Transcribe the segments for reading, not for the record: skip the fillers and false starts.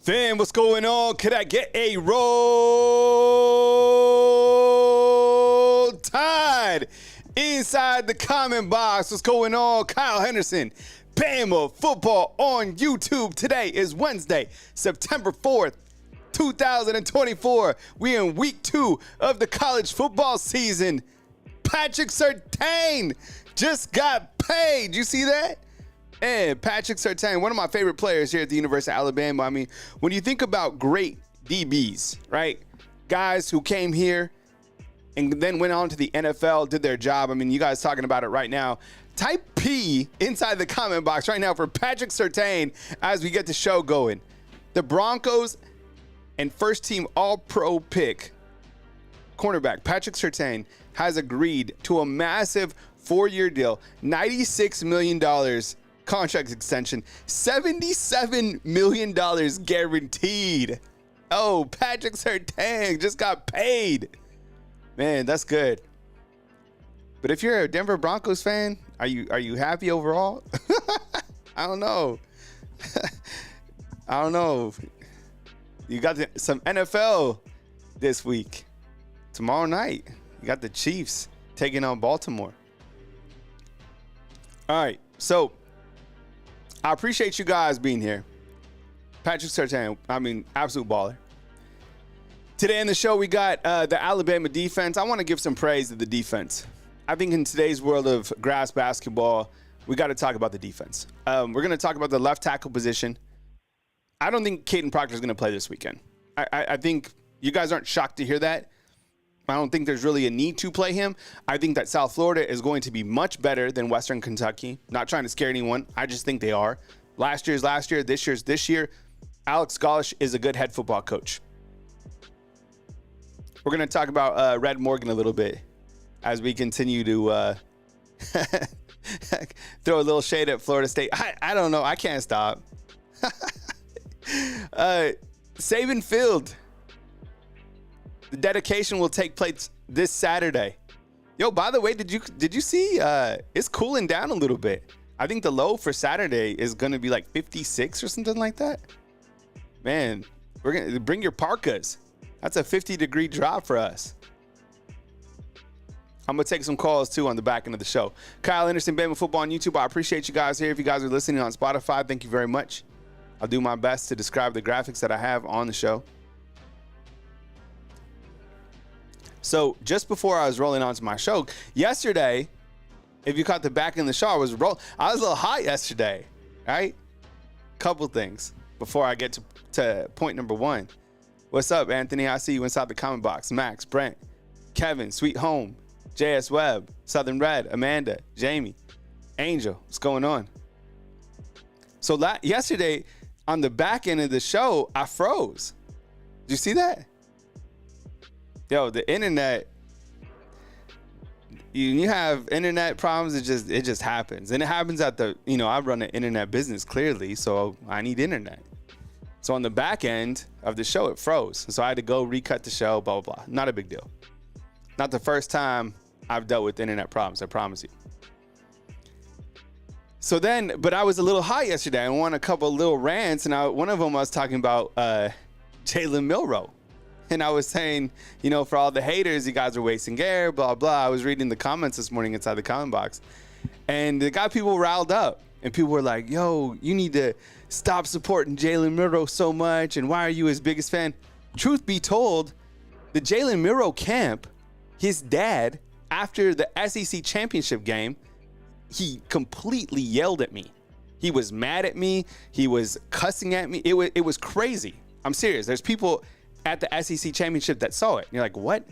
Fam, what's going on? Could I get a roll tide inside the comment box? What's going on? Kyle Henderson, Bama Football on YouTube. Today is Wednesday, September 4th, 2024. We in week 2 of the college football season. Patrick Surtain just got paid. You see that? And Patrick Surtain, one of my favorite players here at the University of Alabama. I mean, when you think about great DBs, right? Guys who came here and then went on to the NFL, did their job. I mean, you guys talking about it right now. Type P inside the comment box right now for Patrick Surtain as we get the show going. The Broncos and first team All-Pro pick cornerback Patrick Surtain has agreed to a massive 4-year deal, $96 million contract extension, $77 million guaranteed. Oh, Patrick Surtain just got paid. Man, that's good. But if you're a Denver Broncos fan, are you happy overall? I don't know. I don't know. You got some NFL this week. Tomorrow night, you got the Chiefs taking on Baltimore. All right, so I appreciate you guys being here. Patrick Surtain, I mean, absolute baller. Today in the show, we got the Alabama defense. I want to give some praise to the defense. I think in today's world of grass basketball, we got to talk about the defense. We're going to talk about the left tackle position. I don't think Caden Proctor is going to play this weekend. I think you guys aren't shocked to hear that. I don't think there's really a need to play him. I think that South Florida is going to be much better than Western Kentucky. Not trying to scare anyone. I just think they are. Last year's last year. This year's this year. Alex Golesh is a good head football coach. We're going to talk about Red Morgan a little bit as we continue to throw a little shade at Florida State. I don't know. I can't stop. Saban Field. The dedication will take place this Saturday. Yo, by the way, did you see it's cooling down a little bit. I think the low for Saturday is going to be like 56 or something like that. Man, we're going to bring your parkas. That's a 50-degree drop for us. I'm going to take some calls, too, on the back end of the show. Kyle Anderson, Bama Football on YouTube. I appreciate you guys here. If you guys are listening on Spotify, thank you very much. I'll do my best to describe the graphics that I have on the show. So just before I was rolling onto my show, yesterday, if you caught the back in the show, I was a little hot yesterday, right? Couple things before I get to point number 1. What's up, Anthony? I see you inside the comment box. Max, Brent, Kevin, Sweet Home, JS Webb, Southern Red, Amanda, Jamie, Angel. What's going on? So yesterday, on the back end of the show, I froze. Did you see that? Yo, the internet, you have internet problems, it just happens. And it happens at I run an internet business clearly, so I need internet. So on the back end of the show, it froze. So I had to go recut the show, blah, blah, blah. Not a big deal. Not the first time I've dealt with internet problems, I promise you. So then, but I was a little high yesterday. I won a couple little rants, and one of them I was talking about Jalen Milroe. And I was saying, for all the haters, you guys are wasting air, blah, blah. I was reading the comments this morning inside the comment box. And it got people riled up. And people were like, yo, you need to stop supporting Jalen Milroe so much. And why are you his biggest fan? Truth be told, the Jalen Milroe camp, his dad, after the SEC championship game, he completely yelled at me. He was mad at me. He was cussing at me. It was crazy. I'm serious. There's people at the SEC championship that saw it. And you're like, what?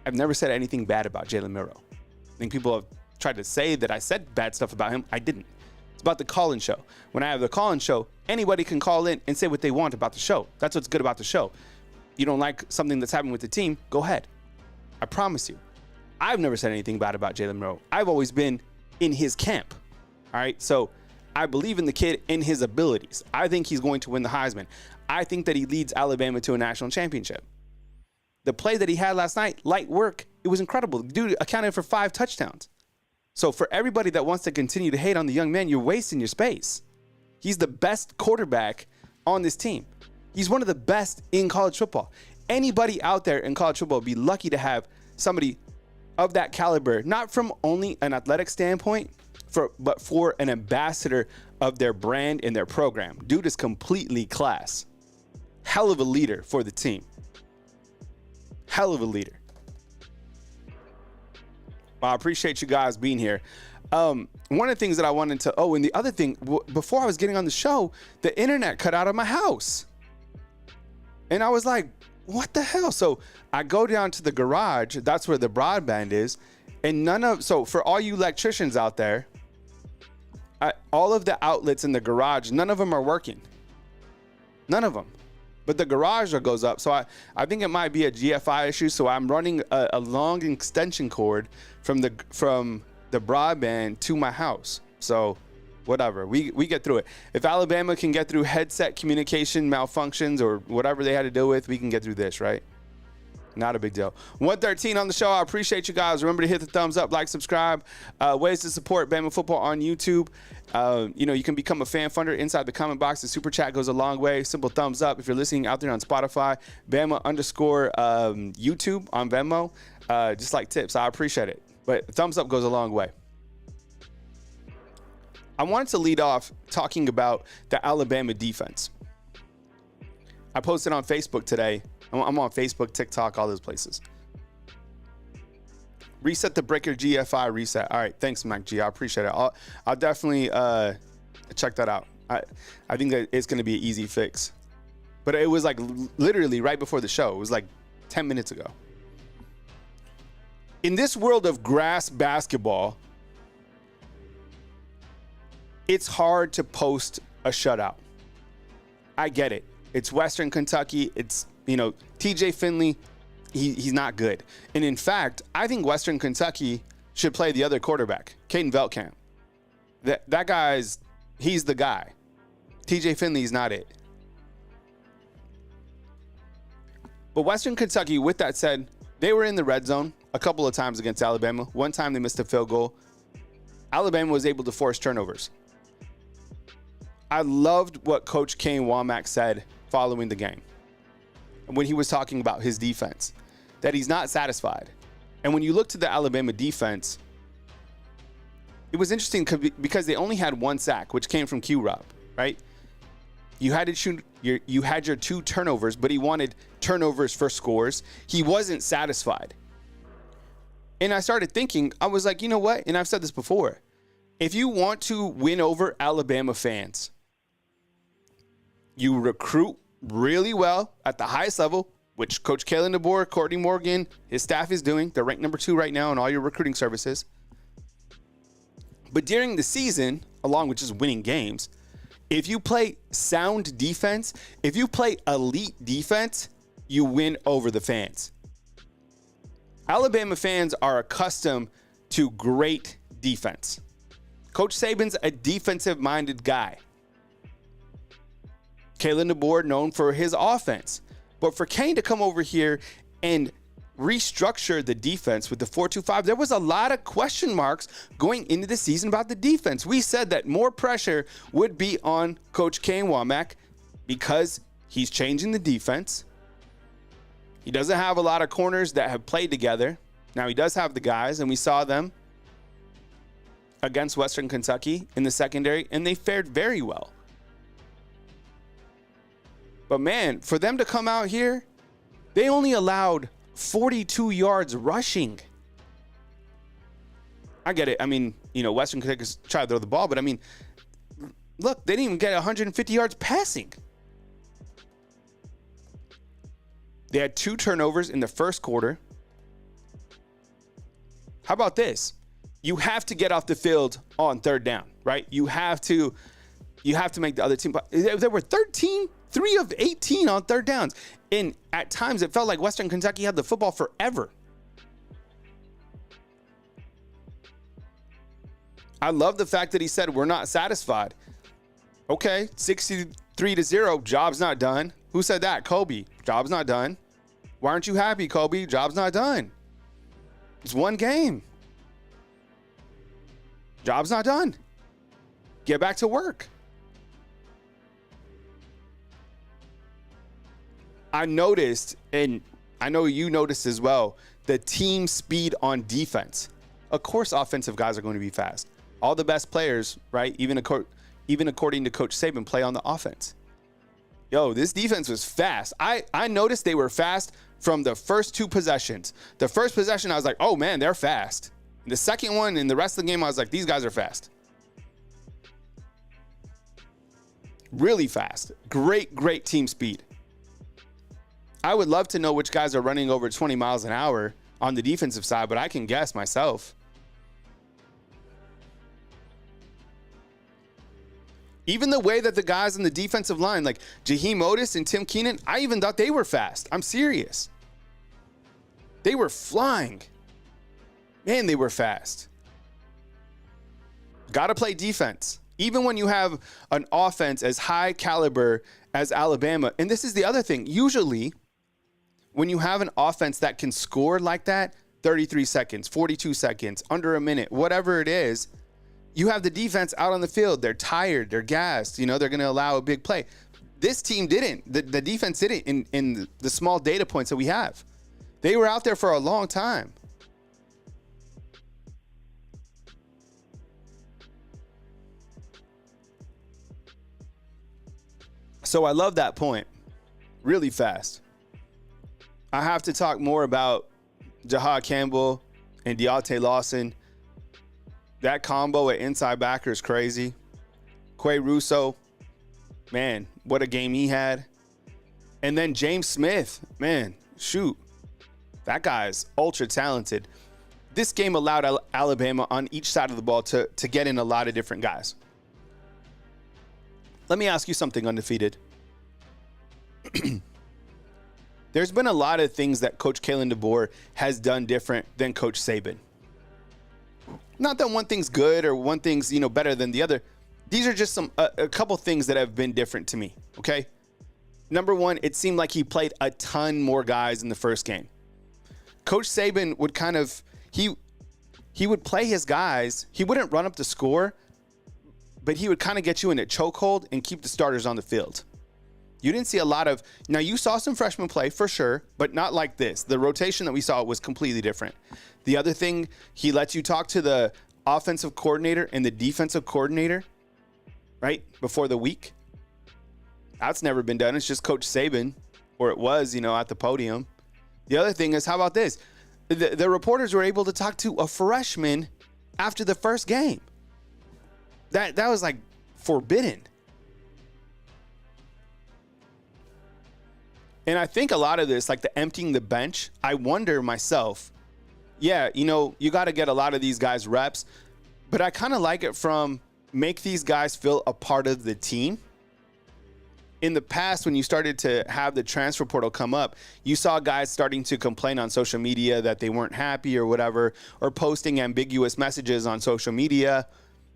I've never said anything bad about Jalen Milroe. I think people have tried to say that I said bad stuff about him. I didn't. It's about the call-in show. When I have the call-in show, anybody can call in and say what they want about the show. That's what's good about the show. You don't like something that's happening with the team, go ahead. I promise you. I've never said anything bad about Jalen Milroe. I've always been in his camp. All right? So I believe in the kid and his abilities. I think he's going to win the Heisman. I think that he leads Alabama to a national championship. The play that he had last night, light work, it was incredible. The dude accounted for 5 touchdowns. So for everybody that wants to continue to hate on the young man, you're wasting your space. He's the best quarterback on this team. He's one of the best in college football. Anybody out there in college football would be lucky to have somebody of that caliber, not from only an athletic standpoint, but for an ambassador of their brand and their program. Dude is completely class. Hell of a leader for the team. Hell of a leader. Well, I appreciate you guys being here. One of the things that I wanted to, and the other thing, before I was getting on the show, the internet cut out of my house. And I was like, what the hell? So I go down to the garage. That's where the broadband is. And so for all you electricians out there, all of the outlets in the garage, none of them are working. None of them. But the garage goes up. So I think it might be a GFI issue. So I'm running a long extension cord from the broadband to my house. So whatever, we get through it. If Alabama can get through headset communication malfunctions or whatever they had to deal with, we can get through this, right? Not a big deal. 113 on the show. I appreciate you guys. Remember to hit the thumbs up, like, subscribe. Ways to support Bama football on YouTube. You can become a fan funder inside the comment box. The super chat goes a long way. Simple thumbs up. If you're listening out there on Spotify, Bama_YouTube on Venmo. Just like tips. I appreciate it. But thumbs up goes a long way. I wanted to lead off talking about the Alabama defense. I posted on Facebook today. I'm on Facebook, TikTok, all those places. Reset the breaker GFI reset. All right, thanks, Mac G. I appreciate it. I'll definitely check that out. I think that it's going to be an easy fix. But it was like literally right before the show. It was like 10 minutes ago. In this world of grass basketball, it's hard to post a shutout. I get it. It's Western Kentucky. It's, TJ Finley, he's not good. And in fact, I think Western Kentucky should play the other quarterback, Caden Veltkamp. That guy's, he's the guy. TJ Finley's not it. But Western Kentucky, with that said, they were in the red zone a couple of times against Alabama. One time they missed a field goal. Alabama was able to force turnovers. I loved what Coach Kane Womack said following the game when he was talking about his defense, that he's not satisfied. And when you look to the Alabama defense, it was interesting because they only had one sack, which came from Q-Rob, right? You had to shoot you had your 2 turnovers, but he wanted turnovers for scores. He wasn't satisfied. And I started thinking, I was like, you know what? And I've said this before. If you want to win over Alabama fans, you recruit really well at the highest level, which Coach Kalen DeBoer, Courtney Morgan, his staff is doing. They're ranked number 2 right now in all your recruiting services. But during the season, along with just winning games, if you play sound defense, if you play elite defense, you win over the fans. Alabama fans are accustomed to great defense. Coach Saban's a defensive-minded guy. Kalen DeBoer known for his offense. But for Kane to come over here and restructure the defense with the 4-2-5, there was a lot of question marks going into the season about the defense. We said that more pressure would be on Coach Kane Womack because he's changing the defense. He doesn't have a lot of corners that have played together. Now he does have the guys, and we saw them against Western Kentucky in the secondary, and they fared very well. But man, for them to come out here, they only allowed 42 yards rushing. I get it. I mean, Western Kentucky's trying to throw the ball, but I mean, look, they didn't even get 150 yards passing. They had 2 turnovers in the first quarter. How about this? You have to get off the field on 3rd down, right? You have to make the other team. There were 3 of 18 on 3rd downs. And at times it felt like Western Kentucky had the football forever. I love the fact that he said we're not satisfied. Okay, 63-0, job's not done. Who said that? Kobe. Job's not done. Why aren't you happy, Kobe? Job's not done. It's one game. Job's not done. Get back to work. I noticed, and I know you noticed as well, the team speed on defense. Of course, offensive guys are going to be fast. All the best players, right? Even according to Coach Saban, play on the offense. Yo, this defense was fast. I noticed they were fast from the first two possessions. The first possession, I was like, oh man, they're fast. The second one and the rest of the game, I was like, these guys are fast. Really fast. Great team speed. I would love to know which guys are running over 20 miles an hour on the defensive side, but I can guess myself. Even the way that the guys in the defensive line, like Jaheim Otis and Tim Keenan, I even thought they were fast. I'm serious. They were flying. Man, they were fast. Got to play defense. Even when you have an offense as high caliber as Alabama. And this is the other thing. Usually, when you have an offense that can score like that, 33 seconds, 42 seconds, under a minute, whatever it is, you have the defense out on the field. They're tired. They're gassed. You know, they're going to allow a big play. This team didn't. The defense didn't in the small data points that we have. They were out there for a long time. So I love that point. Really fast. I have to talk more about Jahad Campbell and Deontay Lawson. That combo at inside backer is crazy. Quay Russo, man, what a game he had. And then James Smith, man, shoot. That guy's ultra talented. This game allowed Alabama on each side of the ball to get in a lot of different guys. Let me ask you something, Undefeated. There's been a lot of things that Coach Kalen DeBoer has done different than Coach Saban. Not that one thing's good or one thing's, better than the other. These are just a couple things that have been different to me, okay? Number one, it seemed like he played a ton more guys in the first game. Coach Saban would he would play his guys. He wouldn't run up the score, but he would kind of get you in a chokehold and keep the starters on the field. You didn't see a lot of, now you saw some freshmen play for sure, but not like this. The rotation that we saw was completely different. The other thing, he lets you talk to the offensive coordinator and the defensive coordinator, right, before the week. That's never been done. It's just Coach Saban, or it was, at the podium. The other thing is, how about this? The reporters were able to talk to a freshman after the first game. That was like forbidden. And I think a lot of this, like the emptying the bench, I wonder myself, yeah, you got to get a lot of these guys reps, but I kind of like it from make these guys feel a part of the team. In the past, when you started to have the transfer portal come up, you saw guys starting to complain on social media that they weren't happy or whatever, or posting ambiguous messages on social media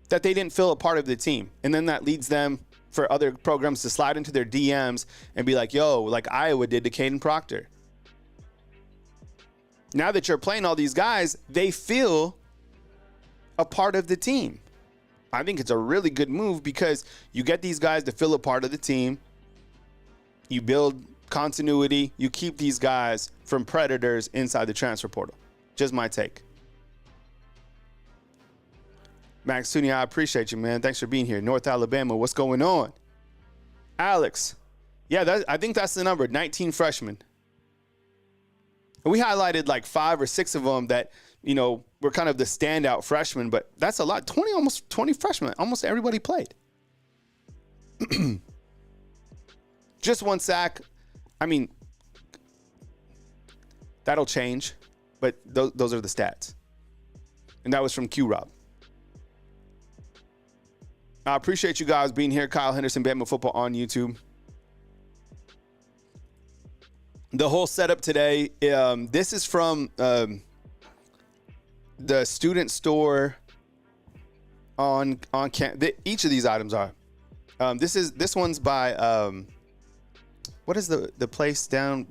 that they didn't feel a part of the team. And then that leads them for other programs to slide into their DMs and be like, yo, like Iowa did to Caden Proctor. Now that you're playing all these guys, they feel a part of the team. I think it's a really good move because you get these guys to feel a part of the team. You build continuity. You keep these guys from predators inside the transfer portal. Just my take. Max Tooney, I appreciate you, man. Thanks for being here. North Alabama, what's going on? Alex, yeah, I think that's the number, 19 freshmen. And we highlighted like 5 or 6 of them that, were kind of the standout freshmen, but that's a lot. Almost 20 freshmen. Almost everybody played. Just 1 sack. I mean, that'll change, but those are the stats. And that was from Q-Rob. I appreciate you guys being here. Kyle Henderson, Bama Football on YouTube. The whole setup today, this is from the student store on each of these items are. This one's by what is the place down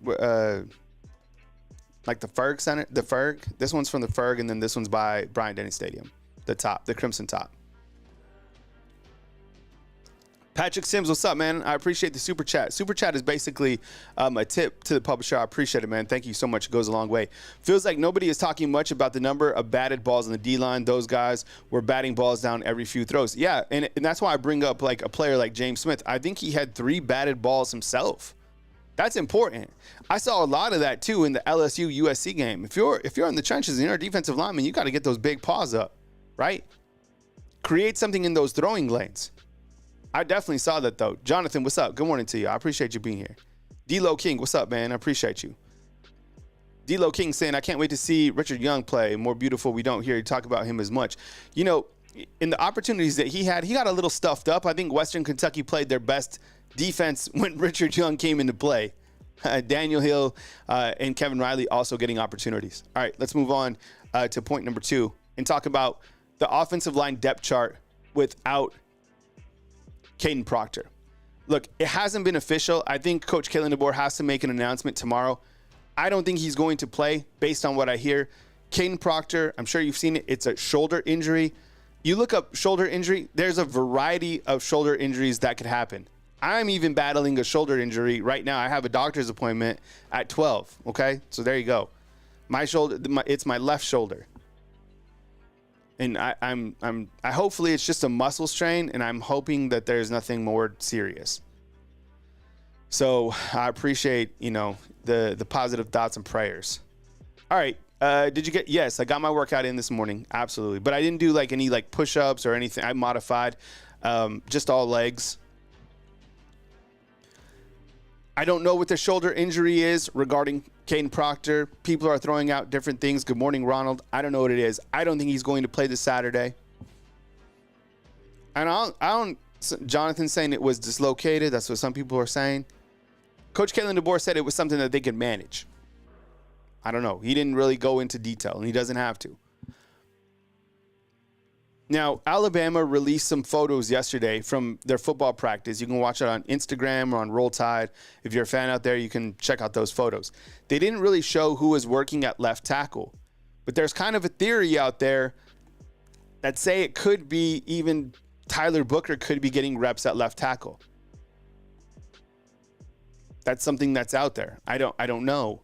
like the Ferg Center, the Ferg. This one's from the Ferg, and then this one's by Bryant-Denny Stadium. The Crimson Top. Patrick Sims, what's up, man? I appreciate the super chat. Super chat is basically a tip to the publisher. I appreciate it, man. Thank you so much. It goes a long way. Feels like nobody is talking much about the number of batted balls on the D-line. Those guys were batting balls down every few throws. Yeah, and that's why I bring up like a player like James Smith. I think he had 3 batted balls himself. That's important. I saw a lot of that too in the LSU USC game. If you're in the trenches and you're a defensive lineman, you got to get those big paws up, right? Create something in those throwing lanes. I definitely saw that though. Jonathan, what's up? Good morning to you. I appreciate you being here. D-Lo King, what's up, man? I appreciate you. D-Lo King saying, I can't wait to see Richard Young play. More beautiful. We don't hear you talk about him as much. You know, in the opportunities that he had, he got a little stuffed up. I think Western Kentucky played their best defense when Richard Young came into play. Daniel Hill and Kevin Riley also getting opportunities. All right, let's move on to point number 2 and talk about the offensive line depth chart without Caden Proctor. Look, it hasn't been official. I think Coach Kalen DeBoer has to make an announcement tomorrow. I don't think he's going to play based on what I hear. Caden Proctor, I'm sure you've seen it. It's a shoulder injury. You look up shoulder injury, there's a variety of shoulder injuries that could happen. I'm even battling a shoulder injury right now. I have a doctor's appointment at 12, okay? So there you go. My shoulder, it's my left shoulder. And I hopefully it's just a muscle strain, and I'm hoping that there's nothing more serious. So I appreciate, you know, the positive thoughts and prayers. All right. Did you get, yes, I got my workout in this morning. Absolutely. But I didn't do like any like push-ups or anything. I modified just all legs. I don't know what the shoulder injury is regarding Caden Proctor. People are throwing out different things. Good morning, Ronald. I don't know what it is. I don't think he's going to play this Saturday. And I don't Jonathan saying it was dislocated. That's what some people are saying. Coach Kalen DeBoer said it was something that they could manage. I don't know. He didn't really go into detail, and he doesn't have to. Now, Alabama released some photos yesterday from their football practice. You can watch it on Instagram or on Roll Tide. If you're a fan out there, you can check out those photos. They didn't really show who was working at left tackle, but there's kind of a theory out there that say it could be even Tyler Booker could be getting reps at left tackle. That's something that's out there. I don't know.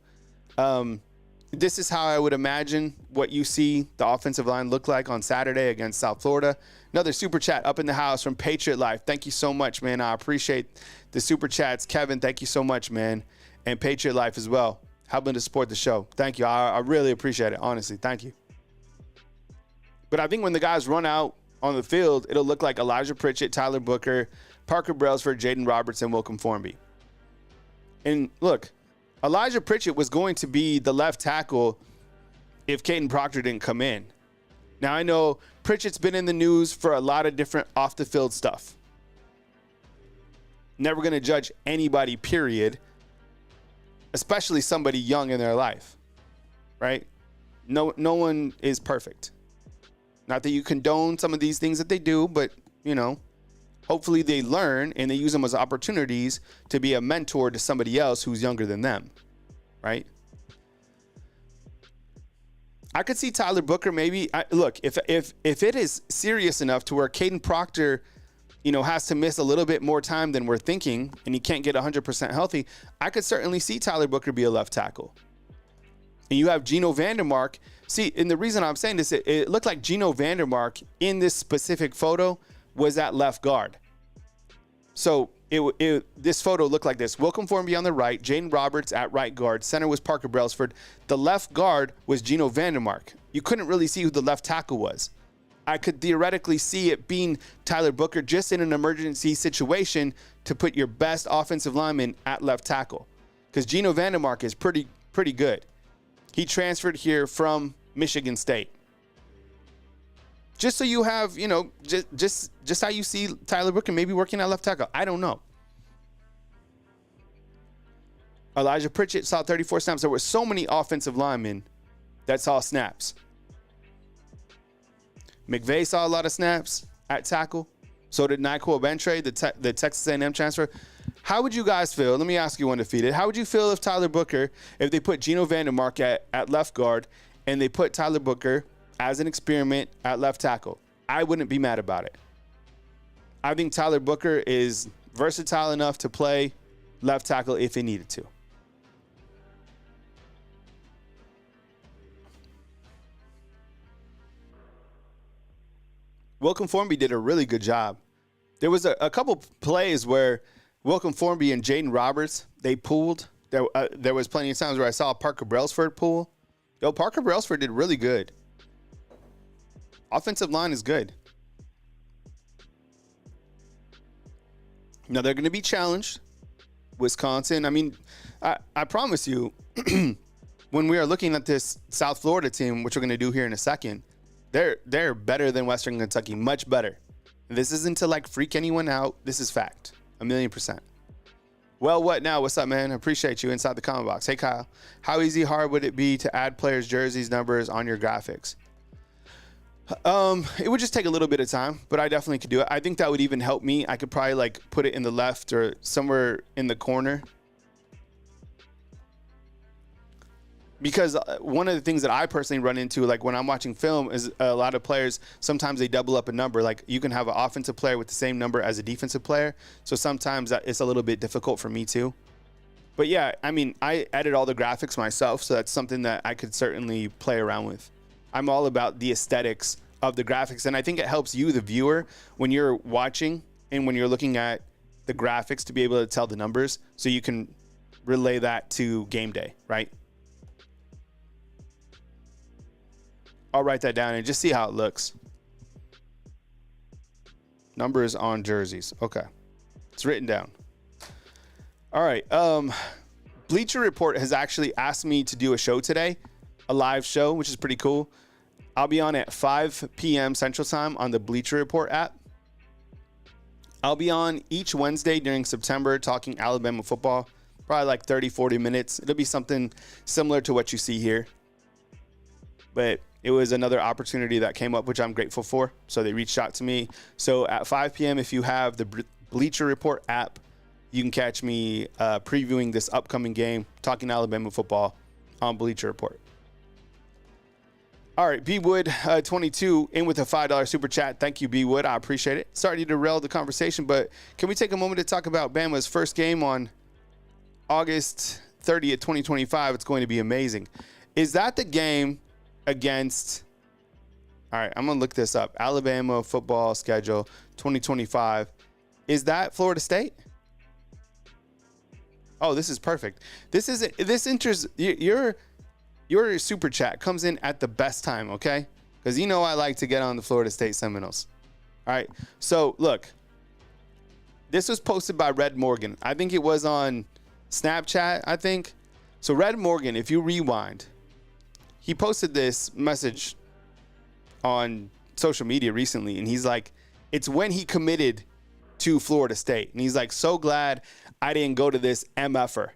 This is how I would imagine what you see the offensive line look like on Saturday against South Florida. Another super chat up in the house from Patriot Life. Thank you so much, man. I appreciate the super chats. Kevin, thank you so much, man. And Patriot Life as well, helping to support the show. Thank you. I really appreciate it, honestly. Thank you. But I think when the guys run out on the field, it'll look like Elijah Pritchett, Tyler Booker, Parker Brailsford, Jaden Roberts, and Wilcom Formby. And look, Elijah Pritchett was going to be the left tackle if Caden Proctor didn't come in. Now, I know Pritchett's been in the news for a lot of different off-the-field stuff. Never going to judge anybody, period, especially somebody young in their life, right? No one is perfect. Not that you condone some of these things that they do, but, you know, hopefully they learn and they use them as opportunities to be a mentor to somebody else who's younger than them, right? I could see Tyler Booker maybe. Look, if it is serious enough to where Caden Proctor, you know, has to miss a little bit more time than we're thinking and he can't get 100% healthy, I could certainly see Tyler Booker be a left tackle. And you have Geno Vandermark. See, and the reason I'm saying this, it looked like Geno Vandermark in this specific photo was at left guard. So this photo looked like this. Wilcom Formby on the right, Jaden Roberts at right guard. Center was Parker Brailsford. The left guard was Geno Vandermark. You couldn't really see who the left tackle was. I could theoretically see it being Tyler Booker just in an emergency situation to put your best offensive lineman at left tackle. Because Geno Vandermark is pretty good. He transferred here from Michigan State. Just so you have, you know, just how you see Tyler Booker maybe working at left tackle. I don't know. Elijah Pritchett saw 34 snaps. There were so many offensive linemen that saw snaps. McVay saw a lot of snaps at tackle. So did Nyquil Bentre, the Texas A&M transfer. How would you guys feel? Let me ask you, Undefeated. How would you feel if Tyler Booker, if they put Geno Vandermark at left guard and they put Tyler Booker as an experiment at left tackle? I wouldn't be mad about it. I think Tyler Booker is versatile enough to play left tackle if he needed to. Wilkin Formby did a really good job. There was a couple plays where Wilkin Formby and Jaden Roberts, they pooled. There was plenty of times where I saw Parker Brailsford pool. Yo, Parker Brailsford did really good. Offensive line is good. Now, they're going to be challenged. Wisconsin, I mean, I promise you, when we are looking at this South Florida team, which we're going to do here in a second, they're better than Western Kentucky, much better. This isn't to like freak anyone out. This is fact, 1,000,000%. Well, what now? What's up, man? I appreciate you inside the comment box. Hey, Kyle, how easy, hard would it be to add players' jerseys, numbers on your graphics? It would just take a little bit of time, but I definitely could do it. I think that would even help me. I could probably like put it in the left or somewhere in the corner. Because one of the things that I personally run into, like when I'm watching film, is a lot of players, sometimes they double up a number. Like you can have an offensive player with the same number as a defensive player. So sometimes it's a little bit difficult for me too. But yeah, I mean, I edit all the graphics myself, so that's something that I could certainly play around with. I'm all about the aesthetics of the graphics, and I think it helps you, the viewer, when you're watching and when you're looking at the graphics to be able to tell the numbers so you can relay that to game day, right? I'll write that down and just see how it looks. Numbers on jerseys. Okay. It's written down. All right. Bleacher Report has actually asked me to do a show today, a live show, which is pretty cool. I'll be on at 5 p.m. Central Time on the Bleacher Report app. I'll be on each Wednesday during September talking Alabama football, probably like 30, 40 minutes. It'll be something similar to what you see here. But it was another opportunity that came up, which I'm grateful for. So they reached out to me. So at 5 p.m., if you have the Bleacher Report app, you can catch me previewing this upcoming game, talking Alabama football on Bleacher Report. All right, B Wood 22 in with a $5 super chat. Thank you, B Wood. I appreciate it. Sorry to derail the conversation, but can we take a moment to talk about Bama's first game on August 30th, 2025? It's going to be amazing. Is that the game against, all right, I'm going to look this up. Alabama football schedule 2025. Is that Florida State? Oh, this is perfect. This interest, your super chat comes in at the best time, okay? Because you know I like to get on the Florida State Seminoles. All right, so look. This was posted by Red Morgan. I think it was on Snapchat, I think. So Red Morgan, if you rewind, he posted this message on social media recently, and he's like, it's when he committed to Florida State. And he's like, so glad I didn't go to this MFer.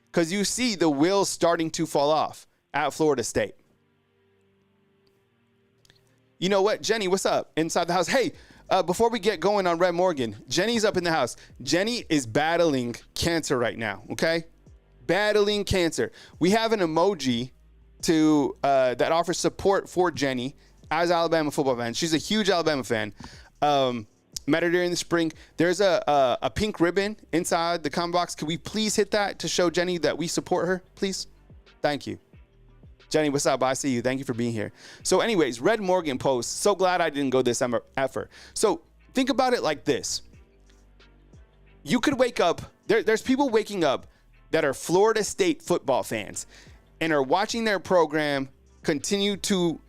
Because you see the wheels starting to fall off at Florida State. You know what? Jenny, what's up? Inside the house. Hey, before we get going on Red Morgan, Jenny's up in the house. Jenny is battling cancer right now, okay? Battling cancer. We have an emoji that offers support for Jenny as an Alabama football fan. She's a huge Alabama fan. Met her during the spring. There's a pink ribbon inside the comment box. Could we please hit that to show Jenny that we support her, please? Thank you. Jenny, what's up? I see you. Thank you for being here. So anyways, Red Morgan posts, so glad I didn't go this effort. So think about it like this. You could wake up, there's people waking up that are Florida State football fans and are watching their program continue to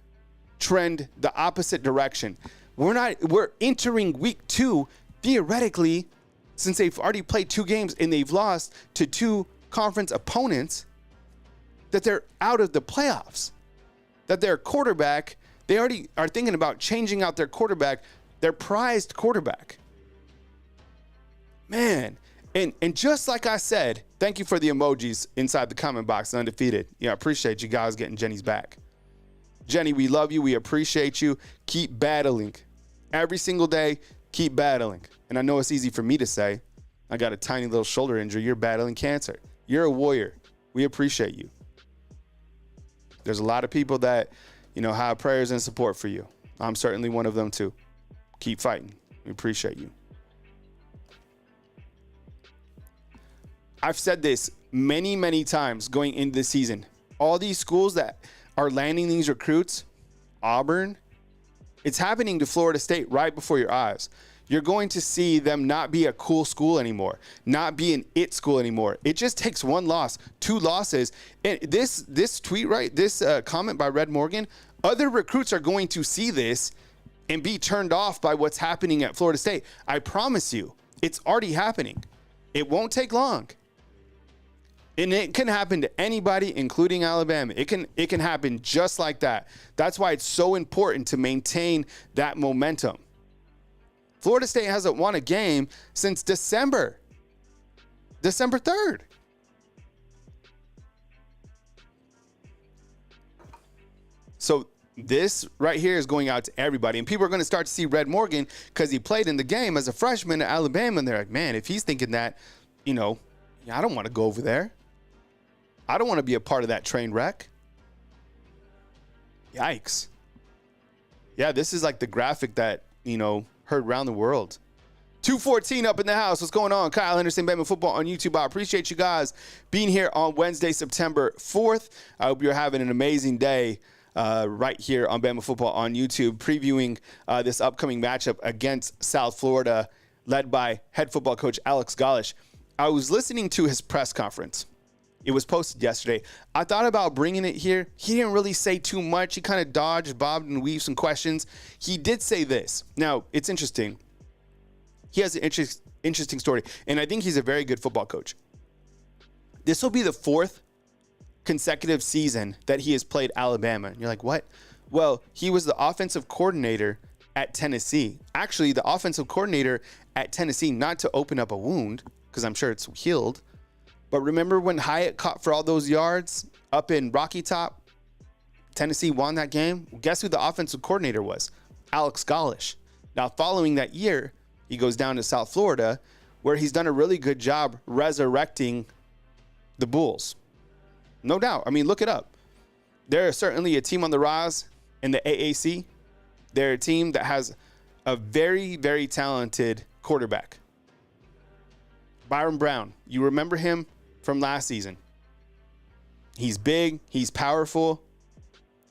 trend the opposite direction. We're entering week 2, theoretically, since they've already played 2 games and they've lost to 2 conference opponents, that they're out of the playoffs. That their quarterback, they already are thinking about changing out their quarterback, their prized quarterback. Man, and just like I said, thank you for the emojis inside the comment box, undefeated. Yeah, I appreciate you guys getting Jenny's back. Jenny, we love you. We appreciate you. Keep battling. Every single day, keep battling. And I know it's easy for me to say. I got a tiny little shoulder injury. You're battling cancer. You're a warrior. We appreciate you. There's a lot of people that, have prayers and support for you. I'm certainly one of them too. Keep fighting. We appreciate you. I've said this many, many times going into the season. All these schools that are landing these recruits, Auburn, it's happening to Florida State right before your eyes. You're going to see them not be a cool school anymore, not be an it school anymore. It just takes one loss, two losses. And this tweet, right, this comment by Red Morgan, other recruits are going to see this and be turned off by what's happening at Florida State. I promise you, it's already happening. It won't take long. And it can happen to anybody, including Alabama. It can happen just like that. That's why it's so important to maintain that momentum. Florida State hasn't won a game since December 3rd. So this right here is going out to everybody. And people are going to start to see Red Morgan because he played in the game as a freshman at Alabama. And they're like, man, if he's thinking that, I don't want to go over there. I don't want to be a part of that train wreck. Yikes. Yeah, this is like the graphic that, heard around the world. 214 up in the house. What's going on? Kyle Henderson, Bama Football on YouTube. I appreciate you guys being here on Wednesday, September 4th. I hope you're having an amazing day right here on Bama Football on YouTube, previewing this upcoming matchup against South Florida, led by head football coach Alex Golesh. I was listening to his press conference. It was posted yesterday. I thought about bringing it here. He didn't really say too much. He kind of dodged, bobbed, and weaved some questions. He did say this. Now, it's interesting. He has an interesting story, and I think he's a very good football coach. This will be the fourth consecutive season that he has played Alabama. And you're like, what? Well, he was the offensive coordinator at Tennessee. Actually, the offensive coordinator at Tennessee, not to open up a wound, because I'm sure it's healed, but remember when Hyatt caught for all those yards up in Rocky Top? Tennessee won that game. Well, guess who the offensive coordinator was? Alex Golesh. Now, following that year, he goes down to South Florida, where he's done a really good job resurrecting the Bulls. No doubt. I mean, look it up. They're certainly a team on the rise in the AAC. They're a team that has a very, very talented quarterback. Byron Brown. You remember him from last season. He's big. He's powerful.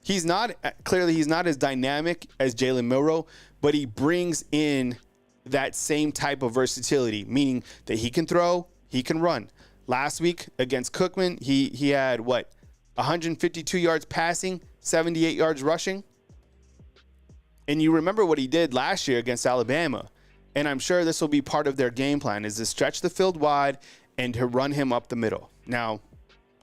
He's not as dynamic as Jalen Milroe, but he brings in that same type of versatility, meaning that he can throw, he can run. Last week against Cookman, he had 152 yards passing, 78 yards rushing. And you remember what he did last year against Alabama. And I'm sure this will be part of their game plan, is to stretch the field wide and to run him up the middle. Now,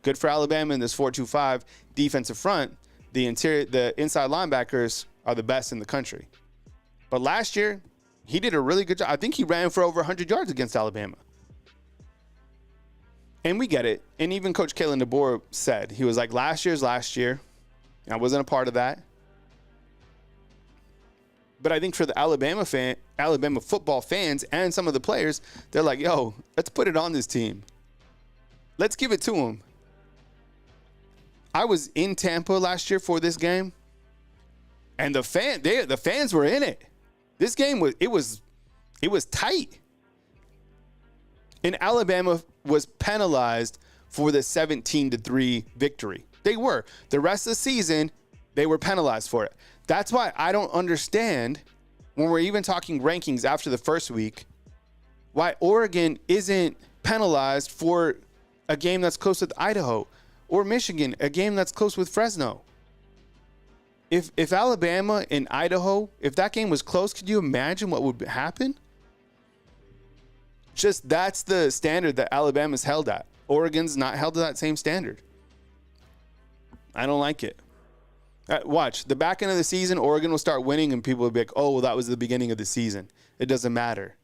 good for Alabama in this 4-2-5 defensive front. The inside linebackers are the best in the country. But last year, he did a really good job. I think he ran for over 100 yards against Alabama. And we get it. And even Coach Kalen DeBoer said, he was like, last year's last year. I wasn't a part of that. But I think for the Alabama football fans and some of the players, they're like, yo, let's put it on this team. Let's give it to them. I was in Tampa last year for this game, and the fans were in it. This game was tight. And Alabama was penalized for the 17-3 victory. They were. The rest of the season, they were penalized for it. That's why I don't understand, when we're even talking rankings after the first week, why Oregon isn't penalized for a game that's close with Idaho, or Michigan, a game that's close with Fresno. If Alabama and Idaho, if that game was close, could you imagine what would happen? Just that's the standard that Alabama's held at. Oregon's not held to that same standard. I don't like it. Watch, the back end of the season, Oregon will start winning and people will be like, oh, well, that was the beginning of the season. It doesn't matter.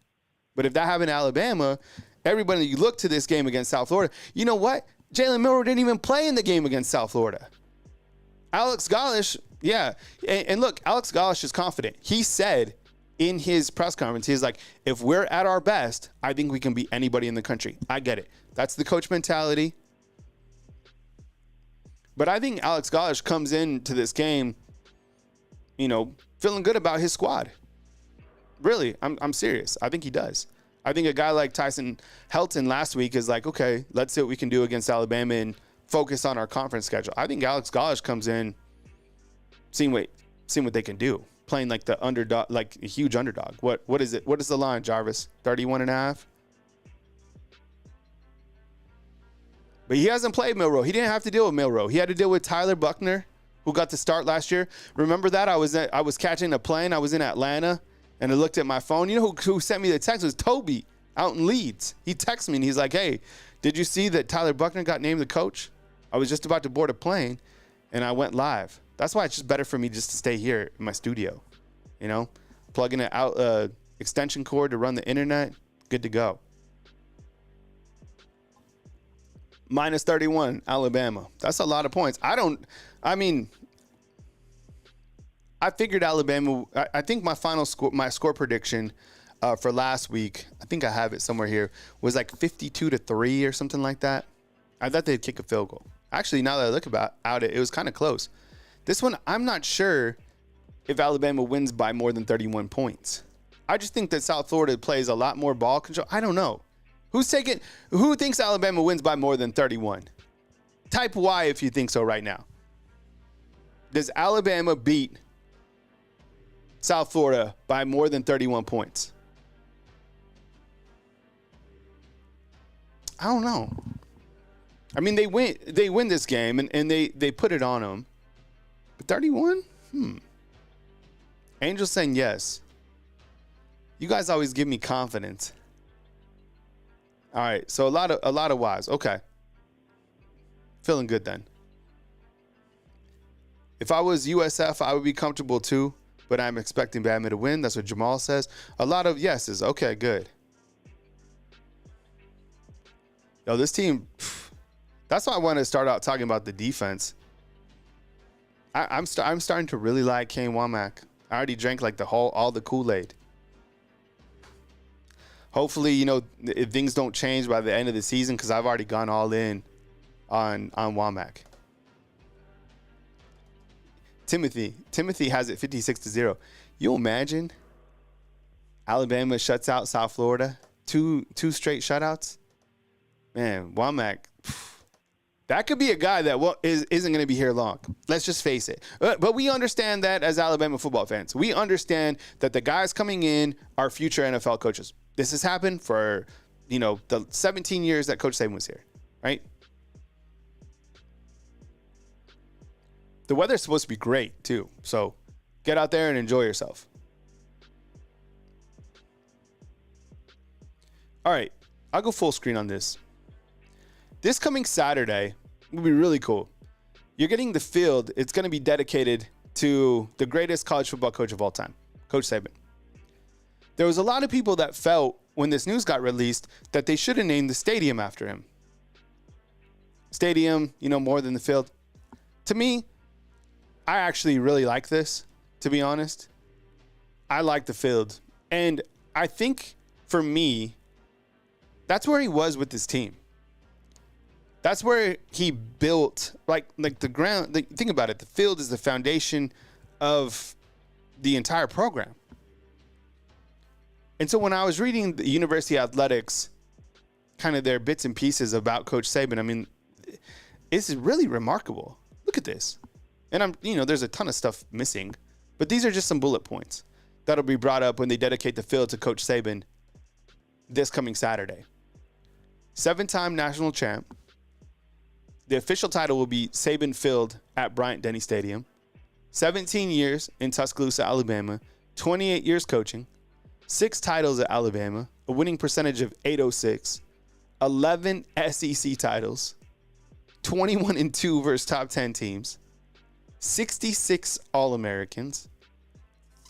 But if that happened to Alabama, everybody, you look to this game against South Florida, you know what? Jalen Milroe didn't even play in the game against South Florida. Alex Golesh, yeah. And look, Alex Golesh is confident. He said in his press conference, he's like, if we're at our best, I think we can beat anybody in the country. I get it. That's the coach mentality. But I think Alex Golesh comes into this game, feeling good about his squad. Really, I'm serious. I think he does. I think a guy like Tyson Helton last week is like, okay, let's see what we can do against Alabama and focus on our conference schedule. I think Alex Gollash comes in seeing what they can do, playing like the underdog, like a huge underdog. What is it? What is the line, Jarvis? 31.5? But he hasn't played Milroe. He didn't have to deal with Milroe. He had to deal with Tyler Buckner, who got to start last year. Remember that? I was catching a plane. I was in Atlanta, and I looked at my phone. You know who sent me the text? It was Toby out in Leeds. He texted me, and he's like, hey, did you see that Tyler Buckner got named the coach? I was just about to board a plane, and I went live. That's why it's just better for me just to stay here in my studio, you know, plugging it out, extension cord to run the internet, good to go. Minus 31, Alabama. That's a lot of points. I figured Alabama. I think my final score, my score prediction for last week, I think I have it somewhere here, was like 52-3 or something like that. I thought they'd kick a field goal. Actually, now that I look at it, it was kind of close. This one, I'm not sure if Alabama wins by more than 31 points. I just think that South Florida plays a lot more ball control. I don't know. Who thinks Alabama wins by more than 31? Type Y if you think so right now. Does Alabama beat South Florida by more than 31 points? I don't know. I mean, they win this game, and they put it on them. But 31? Angel's saying yes. You guys always give me confidence. All right, so a lot of Ys. Okay. Feeling good then. If I was USF, I would be comfortable too, but I'm expecting Bama to win. That's what Jamal says. A lot of yeses. Okay, good. Yo, this team, that's why I want to start out talking about the defense. I'm starting to really like Kane Womack. I already drank like all the Kool-Aid. Hopefully, you know, if things don't change by the end of the season, because I've already gone all in on Womack. Timothy has it 56-0. You imagine Alabama shuts out South Florida, two straight shutouts? Man, Womack, that could be a guy that isn't going to be here long. Let's just face it. But we understand that as Alabama football fans. We understand that the guys coming in are future NFL coaches. This has happened for, you know, the 17 years that Coach Saban was here, right? The weather's supposed to be great, too. So get out there and enjoy yourself. All right, I'll go full screen on this. This coming Saturday will be really cool. You're getting the field. It's going to be dedicated to the greatest college football coach of all time, Coach Saban. There was a lot of people that felt when this news got released that they should have named the stadium after him. Stadium, you know, more than the field. To me, I actually really like this, to be honest. I like the field. And I think, for me, that's where he was with this team. That's where he built, like the ground. Think about it. The field is the foundation of the entire program. And so when I was reading the University Athletics, kind of their bits and pieces about Coach Saban, I mean, it's really remarkable. Look at this. And there's a ton of stuff missing, but these are just some bullet points that'll be brought up when they dedicate the field to Coach Saban this coming Saturday. 7-time national champ. The official title will be Saban Field at Bryant-Denny Stadium. 17 years in Tuscaloosa, Alabama. 28 years coaching. 6 titles at Alabama. A winning percentage of .806. 11 SEC titles. 21-2 versus top 10 teams. 66 All-Americans.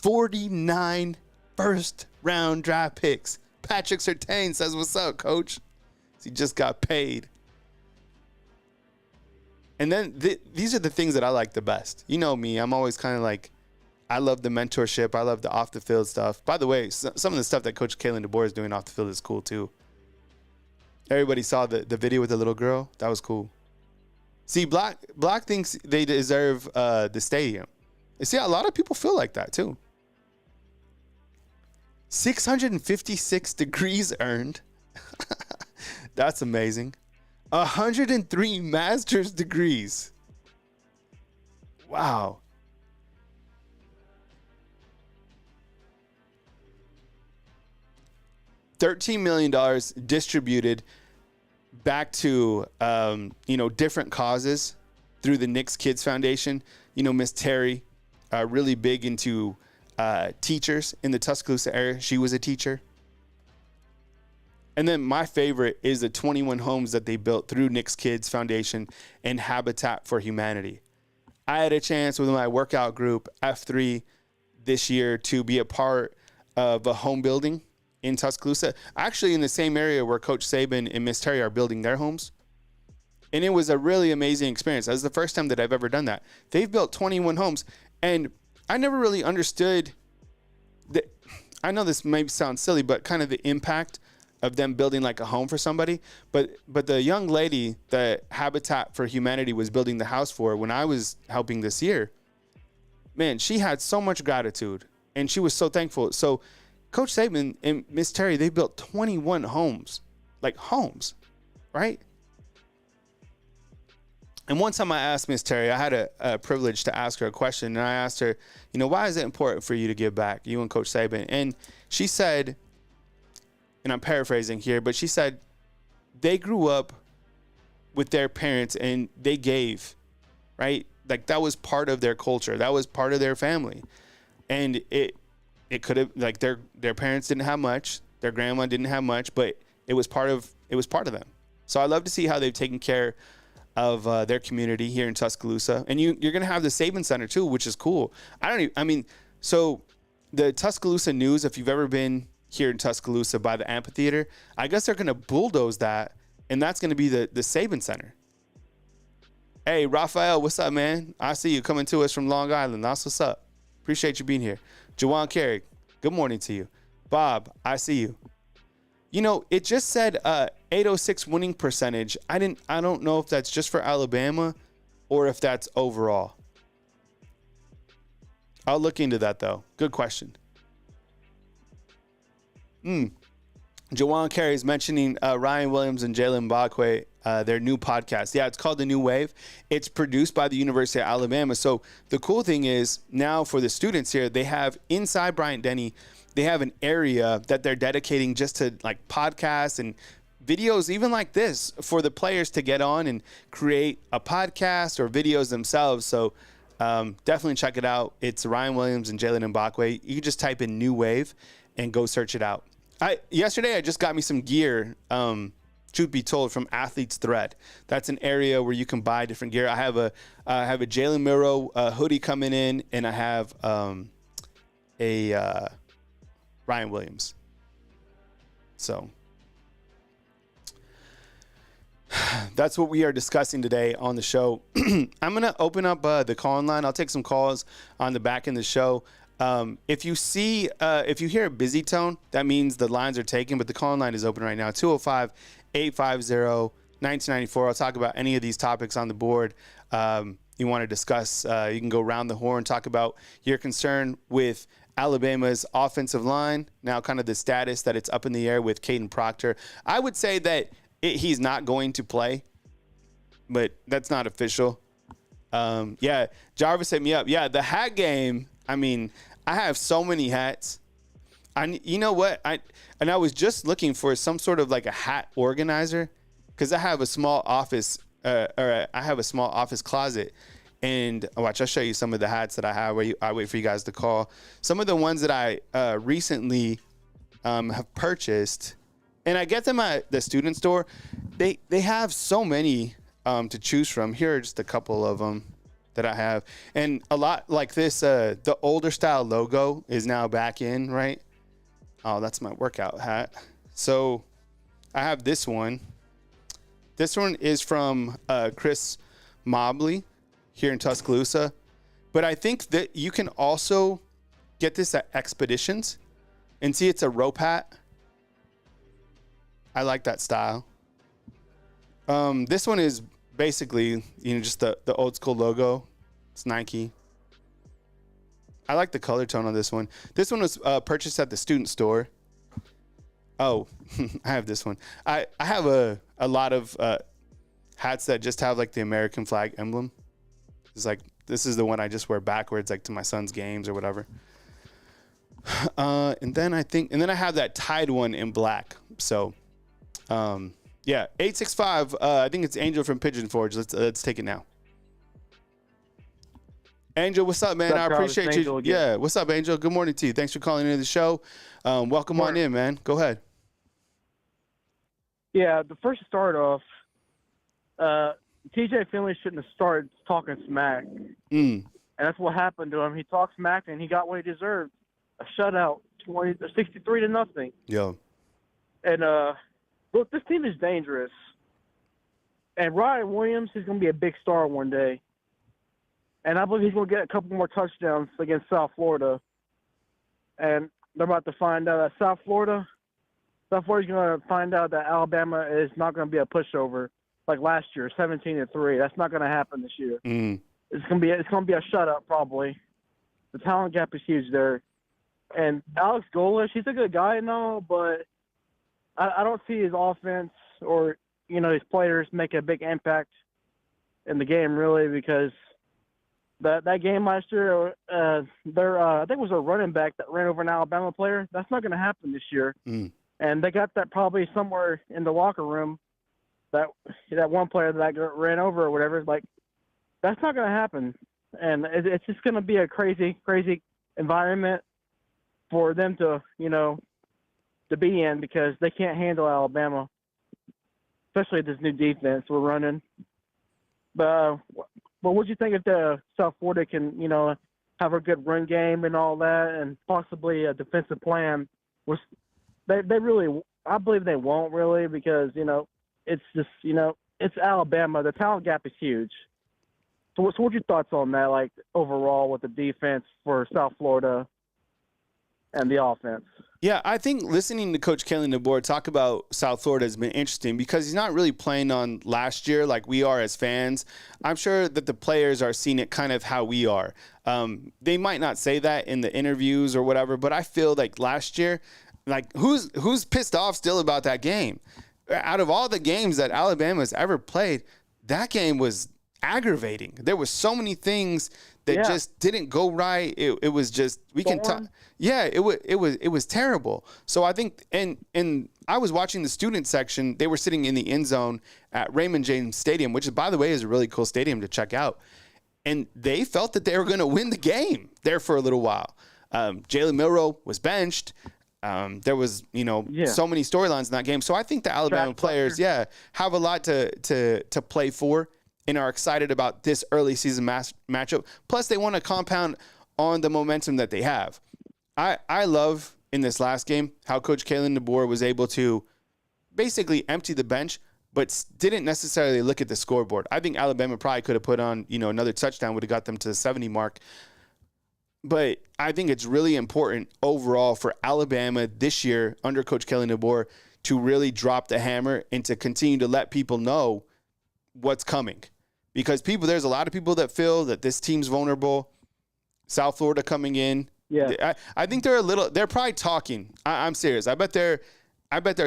49 first-round draft picks. Patrick Surtain says, what's up, coach? He just got paid. And then these are the things that I like the best. You know me. I'm always kind of like, I love the mentorship. I love the off-the-field stuff. By the way, some of the stuff that Coach Kalen DeBoer is doing off the field is cool, too. Everybody saw the video with the little girl. That was cool. See, Block thinks they deserve the stadium. You see, a lot of people feel like that, too. 656 degrees earned. That's amazing. 103 master's degrees. Wow. $13 million distributed back to, different causes through the Knicks Kids Foundation. Miss Terry, really big into teachers in the Tuscaloosa area. She was a teacher. And then my favorite is the 21 homes that they built through Knicks Kids Foundation and Habitat for Humanity. I had a chance with my workout group, F3, this year to be a part of a home building in Tuscaloosa, actually in the same area where Coach Saban and Miss Terry are building their homes. And it was a really amazing experience. That was the first time that I've ever done that. They've built 21 homes, and I never really understood that. I know this may sound silly, but kind of the impact of them building like a home for somebody. But the young lady that Habitat for Humanity was building the house for when I was helping this year, man, she had so much gratitude, and she was so thankful. So Coach Saban and Miss Terry, they built 21 homes, like homes, right? And one time I asked Miss Terry, I had a privilege to ask her a question, and I asked her, why is it important for you to give back, you and Coach Saban? And she said, and I'm paraphrasing here, but she said they grew up with their parents and they gave, right? Like that was part of their culture. That was part of their family. And it could have, like, their parents didn't have much, their grandma didn't have much, but it was part of them. So I love to see how they've taken care of their community here in Tuscaloosa. And you're going to have the Saban Center too, which is cool. So the Tuscaloosa News, if you've ever been here in Tuscaloosa by the amphitheater, I guess they're going to bulldoze that, and that's going to be the Saban Center. Hey, Raphael, what's up, man? I see you coming to us from Long Island. That's what's up. Appreciate you being here. Jawan Carrick, good morning to you. Bob, I see you. It just said 806 winning percentage. I don't know if that's just for Alabama or if that's overall. I'll look into that though. Good question. Jawan Carey is mentioning Ryan Williams and Jalen Milroe, their new podcast. Yeah, it's called The New Wave. It's produced by the University of Alabama. So the cool thing is now for the students here, they have inside Bryant-Denny, they have an area that they're dedicating just to like podcasts and videos, even like this, for the players to get on and create a podcast or videos themselves. So definitely check it out. It's Ryan Williams and Jalen Milroe. You can just type in New Wave and go search it out. Yesterday I just got me some gear, truth be told, from Athlete's Thread. That's an area where you can buy different gear. I have a Jalen Milroe hoodie coming in, and I have a Ryan Williams. So that's what we are discussing today on the show. I'm going to open up the call-in line. I'll take some calls on the back end of the show. If you hear a busy tone, that means the lines are taken, but the call-in line is open right now. 205-850-1994. I'll talk about any of these topics on the board you want to discuss. You can go round the horn, talk about your concern with Alabama's offensive line, now kind of the status that it's up in the air with Caden Proctor. I would say that he's not going to play, but that's not official. Yeah, Jarvis hit me up. Yeah, the hat game, I mean, I have so many hats. You know what? I was just looking for some sort of like a hat organizer because I have a small office, I have a small office closet. And watch, I'll show you some of the hats that I have. I wait for you guys to call. Some of the ones that I recently have purchased, and I get them at the student store. They have so many to choose from. Here are just a couple of them that I have, and a lot like this. The older style logo is now back in, right? Oh, that's my workout hat. So I have this one. This one is from Chris Mobley here in Tuscaloosa, but I think that you can also get this at Expeditions, and see, it's a rope hat. I like that style. This one is basically, just the old school logo. It's Nike. I like the color tone on this one. This one was purchased at the student store. Oh, I have this one. I have a lot of hats that just have like the American flag emblem. It's like, this is the one I just wear backwards, like to my son's games or whatever. And then I have that tied one in black. So, yeah, 865. I think it's Angel from Pigeon Forge. Let's take it now. Angel, what's up, man? I appreciate you. Again. Yeah, what's up, Angel? Good morning to you. Thanks for calling into the show. Welcome on in, man. Go ahead. Yeah, the first to start off, TJ Finley shouldn't have started talking smack. And that's what happened to him. He talked smack, and he got what he deserved. A shutout, 63-0. Yeah. And, look, this team is dangerous. And Ryan Williams is going to be a big star one day. And I believe he's going to get a couple more touchdowns against South Florida. And they're about to find out that South Florida's going to find out that Alabama is not going to be a pushover like last year, 17-3. That's not going to happen this year. It's going to be a shutout probably. The talent gap is huge there. And Alex Golish, he's a good guy and all, but I don't see his offense or, his players make a big impact in the game really, because that game last year, I think it was a running back that ran over an Alabama player. That's not going to happen this year. And they got that probably somewhere in the locker room, that one player that got ran over or whatever. Like, that's not going to happen. And it's just going to be a crazy, crazy environment for them to, to be in, because they can't handle Alabama, especially this new defense we're running. But what do you think if the South Florida can, have a good run game and all that, and possibly a defensive plan? They really, I believe they won't really, because, it's just, it's Alabama. The talent gap is huge. So what's your thoughts on that, like, overall with the defense for South Florida and the offense? Yeah, I think listening to Coach Kalen DeBoer talk about South Florida has been interesting, because he's not really playing on last year like we are as fans. I'm sure that the players are seeing it kind of how we are. They might not say that in the interviews or whatever, but I feel like last year, like, who's pissed off still about that game? Out of all the games that Alabama's ever played, that game was aggravating. There was so many things that just didn't go right. It was just, we can talk. Yeah, it was terrible. So I think, and I was watching the student section. They were sitting in the end zone at Raymond James Stadium, which, by the way, is a really cool stadium to check out. And they felt that they were going to win the game there for a little while. Jalen Milroe was benched. There was, so many storylines in that game. So I think the Alabama players, have a lot to play for and are excited about this early season matchup. Plus, they want to compound on the momentum that they have. I love in this last game how Coach Kalen DeBoer was able to basically empty the bench, but didn't necessarily look at the scoreboard. I think Alabama probably could have put on, another touchdown, would have got them to the 70 mark. But I think it's really important overall for Alabama this year under Coach Kalen DeBoer to really drop the hammer and to continue to let people know what's coming. Because there's a lot of people that feel that this team's vulnerable. South Florida coming in. Yeah. I think they're probably talking. I'm serious. I bet they're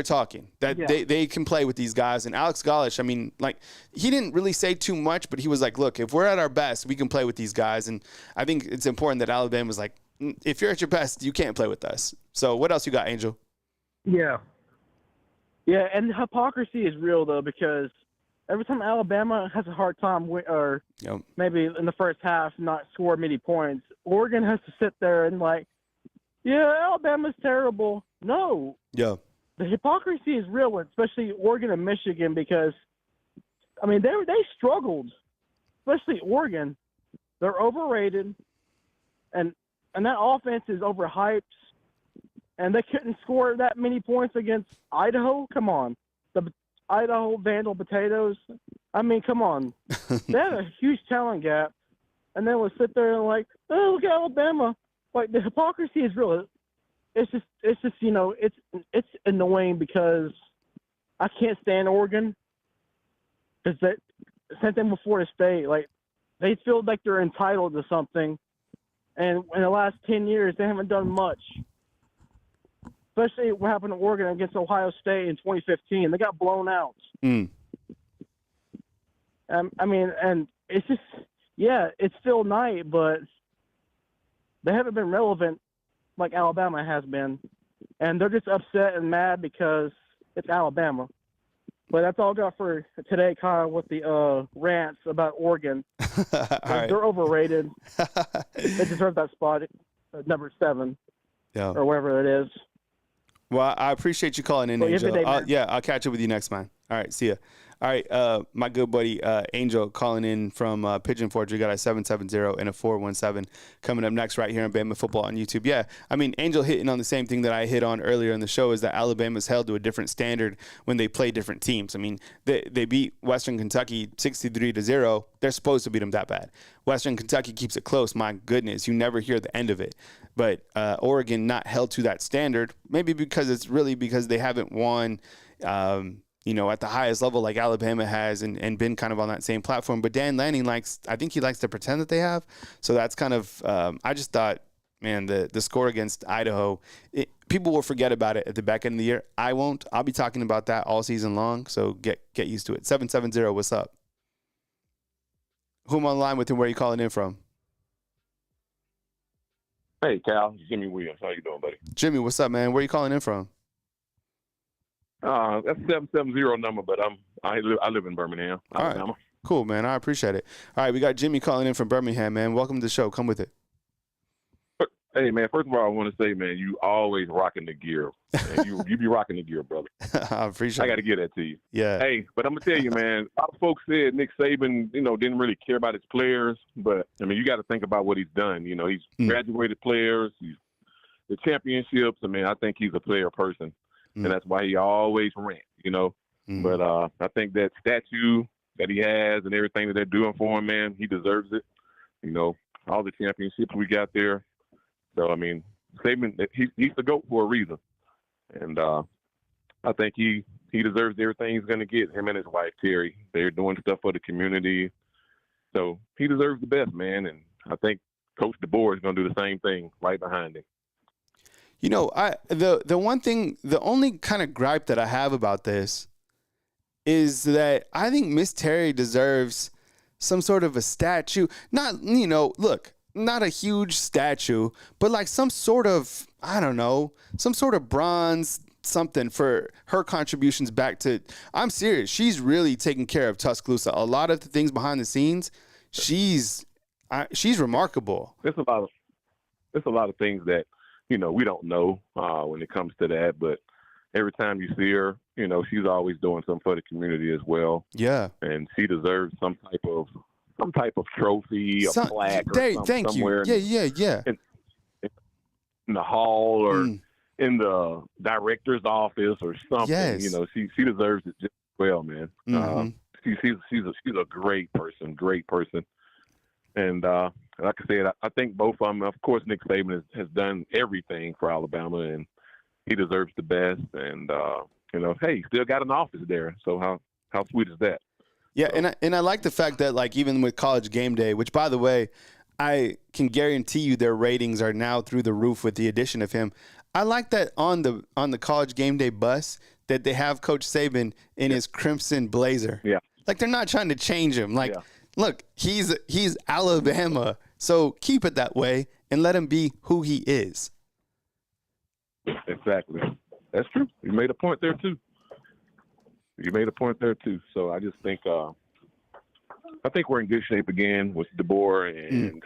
talking that they can play with these guys. And Alex Golish, I mean, like, he didn't really say too much, but he was like, look, if we're at our best, we can play with these guys. And I think it's important that Alabama's like, if you're at your best, you can't play with us. So what else you got, Angel? Yeah. Yeah, and the hypocrisy is real, though, because every time Alabama has a hard time, maybe in the first half not score many points, Oregon has to sit there and Alabama's terrible. No. Yeah. The hypocrisy is real, especially Oregon and Michigan, because, I mean, they struggled, especially Oregon. They're overrated, and that offense is overhyped, and they couldn't score that many points against Idaho. Come on. The Idaho Vandal Potatoes. I mean, come on. They had a huge talent gap, and then we'll sit there and oh, look at Alabama. Like, the hypocrisy is real. It's just it's annoying because I can't stand Oregon. Because same thing before the state. Like, they feel like they're entitled to something, And in the last 10 years, they haven't done much. Especially what happened to Oregon against Ohio State in 2015. They got blown out. Mm. I mean, and it's just, yeah, it's still night, but they haven't been relevant like Alabama has been. And they're just upset and mad because it's Alabama. But that's all I got for today, Kyle, with the rants about Oregon. Right. They're overrated. They deserve that spot, number 7, or wherever it is. Well, I appreciate you calling in, Well, Angel. day, I'll catch up with you next, man. All right, see ya. All right, my good buddy Angel calling in from Pigeon Forge. We got a 770 and a 417 coming up next right here on Bama Football on YouTube. Yeah, I mean, Angel hitting on the same thing that I hit on earlier in the show is that Alabama's held to a different standard when they play different teams. I mean, they beat Western Kentucky 63-0. They're supposed to beat them that bad. Western Kentucky keeps it close. My goodness, you never hear the end of it. But Oregon not held to that standard, maybe because they haven't won at the highest level like Alabama has and been kind of on that same platform. But Dan Lanning likes to pretend that they have. So that's kind of, I just thought, man, the score against Idaho, people will forget about it at the back end of the year. I won't. I'll be talking about that all season long. So get used to it. 770, what's up? Who am I on the line with and where are you calling in from? Hey, Cal. Jimmy Williams. How you doing, buddy? Jimmy, what's up, man? Where are you calling in from? That's a 770 number, but I live in Birmingham, Alabama. Right. Cool, man. I appreciate it. All right, we got Jimmy calling in from Birmingham, man. Welcome to the show. Come with it. Hey, man, first of all, I want to say, man, you always rocking the gear. Man, you be rocking the gear, brother. I appreciate it. I got to give that to you. Yeah. Hey, but I'm going to tell you, man, a lot of folks said Nick Saban, didn't really care about his players. But, I mean, you got to think about what he's done. He's graduated players. The championships. I mean, I think he's a player person. And that's why he always rants, But I think that statue that he has and everything that they're doing for him, man, he deserves it. All the championships we got there. So, I mean, Saban, he's the GOAT for a reason. And I think he deserves everything he's going to get, him and his wife, Terry. They're doing stuff for the community. So he deserves the best, man. And I think Coach DeBoer is going to do the same thing right behind him. The only kind of gripe that I have about this is that I think Miss Terry deserves some sort of a statue. Not, not a huge statue, but like some sort of, I don't know, some sort of bronze something for her contributions back to, I'm serious, she's really taking care of Tuscaloosa. A lot of the things behind the scenes, she's remarkable. There's a lot of things that, we don't know when it comes to that, but every time you see her, she's always doing something for the community as well. Yeah. And she deserves some type of trophy, a plaque or something thank somewhere. You. Yeah. In the hall or in the director's office or something. Yes. She deserves it just as well, man. Mm-hmm. She's a great person. And like I said, I think both of them, of course, Nick Saban has done everything for Alabama, and he deserves the best. And, hey, he still got an office there. So how sweet is that? Yeah, and I like the fact that, like, even with College Game Day, which, by the way, I can guarantee you their ratings are now through the roof with the addition of him. I like that on the College Game Day bus that they have Coach Saban in his crimson blazer. Yeah. Like, they're not trying to change him. Like, look, he's Alabama, so keep it that way and let him be who he is. Exactly. That's true. You made a point there, too. So I just think I think we're in good shape again with DeBoer, and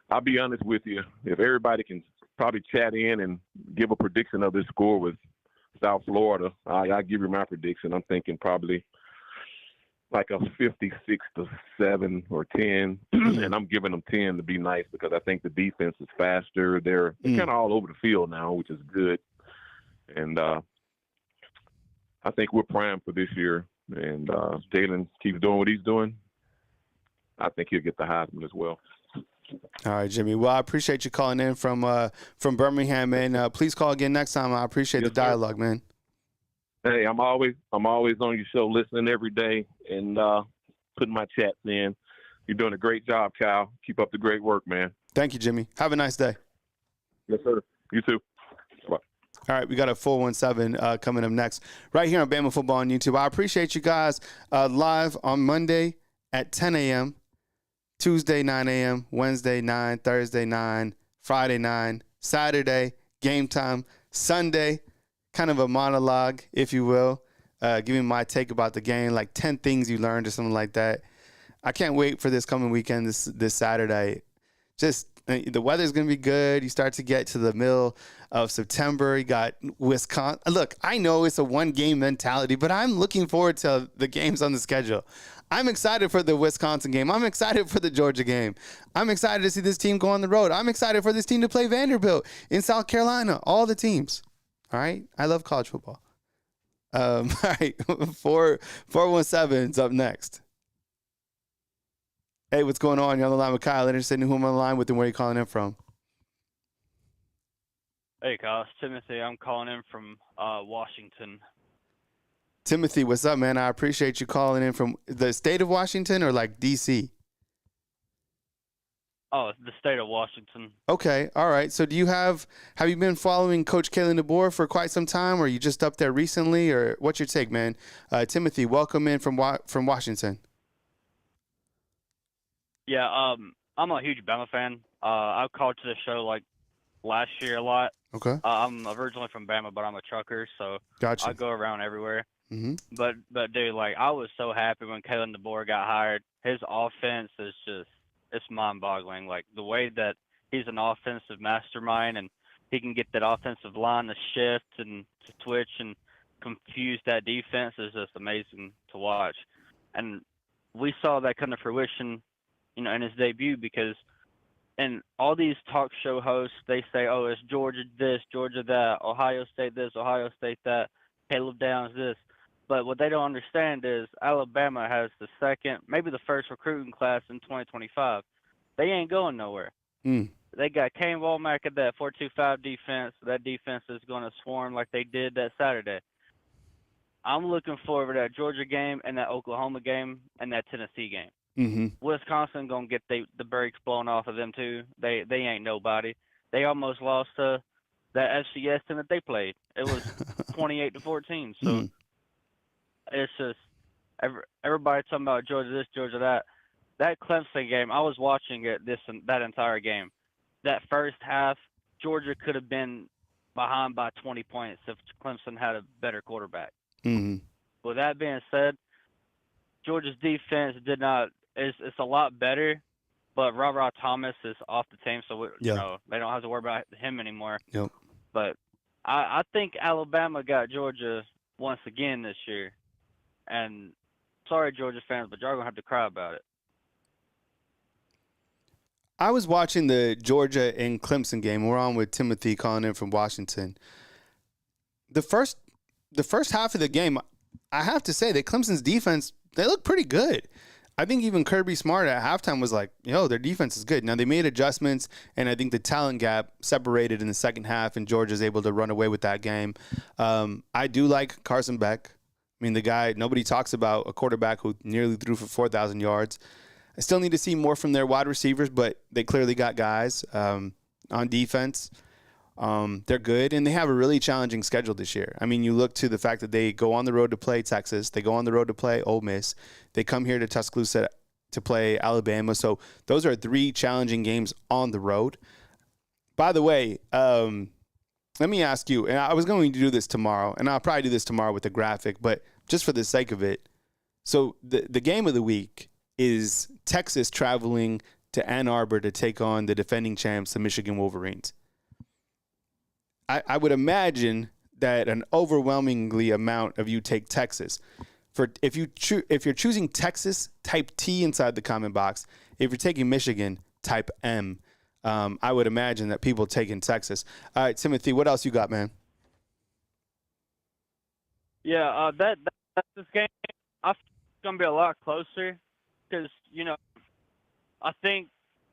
I'll be honest with you, if everybody can probably chat in and give a prediction of this score with South Florida, I'll give you my prediction. I'm thinking probably like a 56-7 or 10, and I'm giving them 10 to be nice because I think the defense is faster. They're kind of all over the field now, which is good. And I think we're primed for this year. And Jalen keeps doing what he's doing. I think he'll get the Heisman as well. All right, Jimmy. Well, I appreciate you calling in from Birmingham, man. Please call again next time. I appreciate the dialogue, man. Hey, I'm always on your show, listening every day and putting my chats in. You're doing a great job, Kyle. Keep up the great work, man. Thank you, Jimmy. Have a nice day. Yes, sir. You too. Bye. All right, we got a 417 coming up next right here on Bama Football on YouTube. I appreciate you guys live on Monday at 10 a.m., Tuesday 9 a.m., Wednesday 9, Thursday 9, Friday 9, Saturday, game time, Sunday, kind of a monologue, if you will, giving my take about the game, like 10 things you learned or something like that. I can't wait for this coming weekend, this Saturday. Just the weather's going to be good. You start to get to the middle of September. You got Wisconsin. Look, I know it's a one-game mentality, but I'm looking forward to the games on the schedule. I'm excited for the Wisconsin game. I'm excited for the Georgia game. I'm excited to see this team go on the road. I'm excited for this team to play Vanderbilt in South Carolina. All the teams. All right? I love college football. All right. 417's up next. Hey, what's going on? You're on the line with Kyle Anderson. Who am I on the line with and where are you calling in from? Hey, Kyle. It's Timothy. I'm calling in from Washington. Timothy, what's up, man? I appreciate you calling in from the state of Washington or like D.C.? Oh, the state of Washington. Okay, all right. So have you been following Coach Kalen DeBoer for quite some time, or are you just up there recently, or what's your take, man? Timothy, welcome in from Washington. Yeah, I'm a huge Bama fan. I called to the show like last year a lot. Okay. I'm originally from Bama, but I'm a trucker, so Gotcha. I go around everywhere. Mm-hmm. But dude, like I was so happy when Kalen DeBoer got hired. His offense is it's mind-boggling. Like the way that he's an offensive mastermind and he can get that offensive line to shift and to switch and confuse that defense is just amazing to watch. And we saw that come to fruition, in his debut because and all these talk show hosts, they say, oh, it's Georgia this, Georgia that, Ohio State this, Ohio State that, Caleb Downs this. But what they don't understand is Alabama has the second, maybe the first recruiting class in 2025. They ain't going nowhere. They got Kane Womack at that 4-2-5 defense. That defense is going to swarm like they did that Saturday. I'm looking forward to that Georgia game and that Oklahoma game and that Tennessee game. Mm-hmm. Wisconsin gonna get the brakes blown off of them too. They ain't nobody. They almost lost to that FCS team that they played. It was 28-14. So it's just everybody talking about Georgia this, Georgia that. That Clemson game, I was watching it that entire game. That first half, Georgia could have been behind by 20 points if Clemson had a better quarterback. Mm-hmm. With that being said, Georgia's defense it's a lot better, but Ra Thomas is off the team, so they don't have to worry about him anymore. Yep. But I think Alabama got Georgia once again this year, and sorry, Georgia fans, but y'all gonna have to cry about it. I was watching the Georgia and Clemson game. We're on with Timothy calling in from Washington. The first half of the game, I have to say that Clemson's defense, they look pretty good. I think even Kirby Smart at halftime was like, their defense is good. Now, they made adjustments, and I think the talent gap separated in the second half, and Georgia's able to run away with that game. I do like Carson Beck. I mean, the guy, nobody talks about a quarterback who nearly threw for 4,000 yards. I still need to see more from their wide receivers, but they clearly got guys on defense. They're good, and they have a really challenging schedule this year. I mean, you look to the fact that they go on the road to play Texas. They go on the road to play Ole Miss. They come here to Tuscaloosa to play Alabama. So those are 3 challenging games on the road. By the way, let me ask you, and I was going to do this tomorrow, and I'll probably do this tomorrow with the graphic, but just for the sake of it. So the game of the week is Texas traveling to Ann Arbor to take on the defending champs, the Michigan Wolverines. I would imagine that an overwhelmingly amount of you take Texas. If you're choosing Texas, type T inside the comment box. If you're taking Michigan, type M. I would imagine that people taking Texas. All right, Timothy, what else you got, man? Yeah, that's this game. I think it's gonna be a lot closer because I think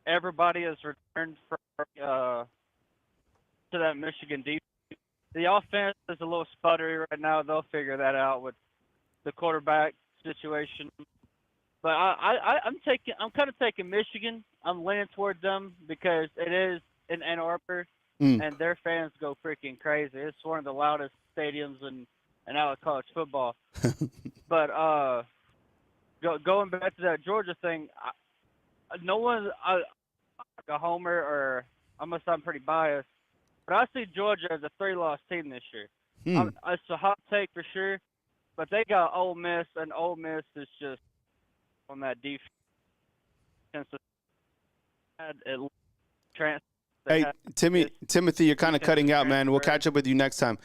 everybody has returned from to that Michigan defense. The offense is a little sputtery right now. They'll figure that out with the quarterback situation. But I'm kind of taking Michigan. I'm leaning towards them because it is in Ann Arbor, Mm. and their fans go freaking crazy. It's one of the loudest stadiums in all of college football. But going back to that Georgia thing, no one, like a homer, or I must sound pretty biased, but I see Georgia as a 3-loss team this year. It's a hot take for sure, but they got Ole Miss, and Ole Miss is just on that defense. Hey, Timothy, you're kind of cutting out, man. We'll catch up with you next time.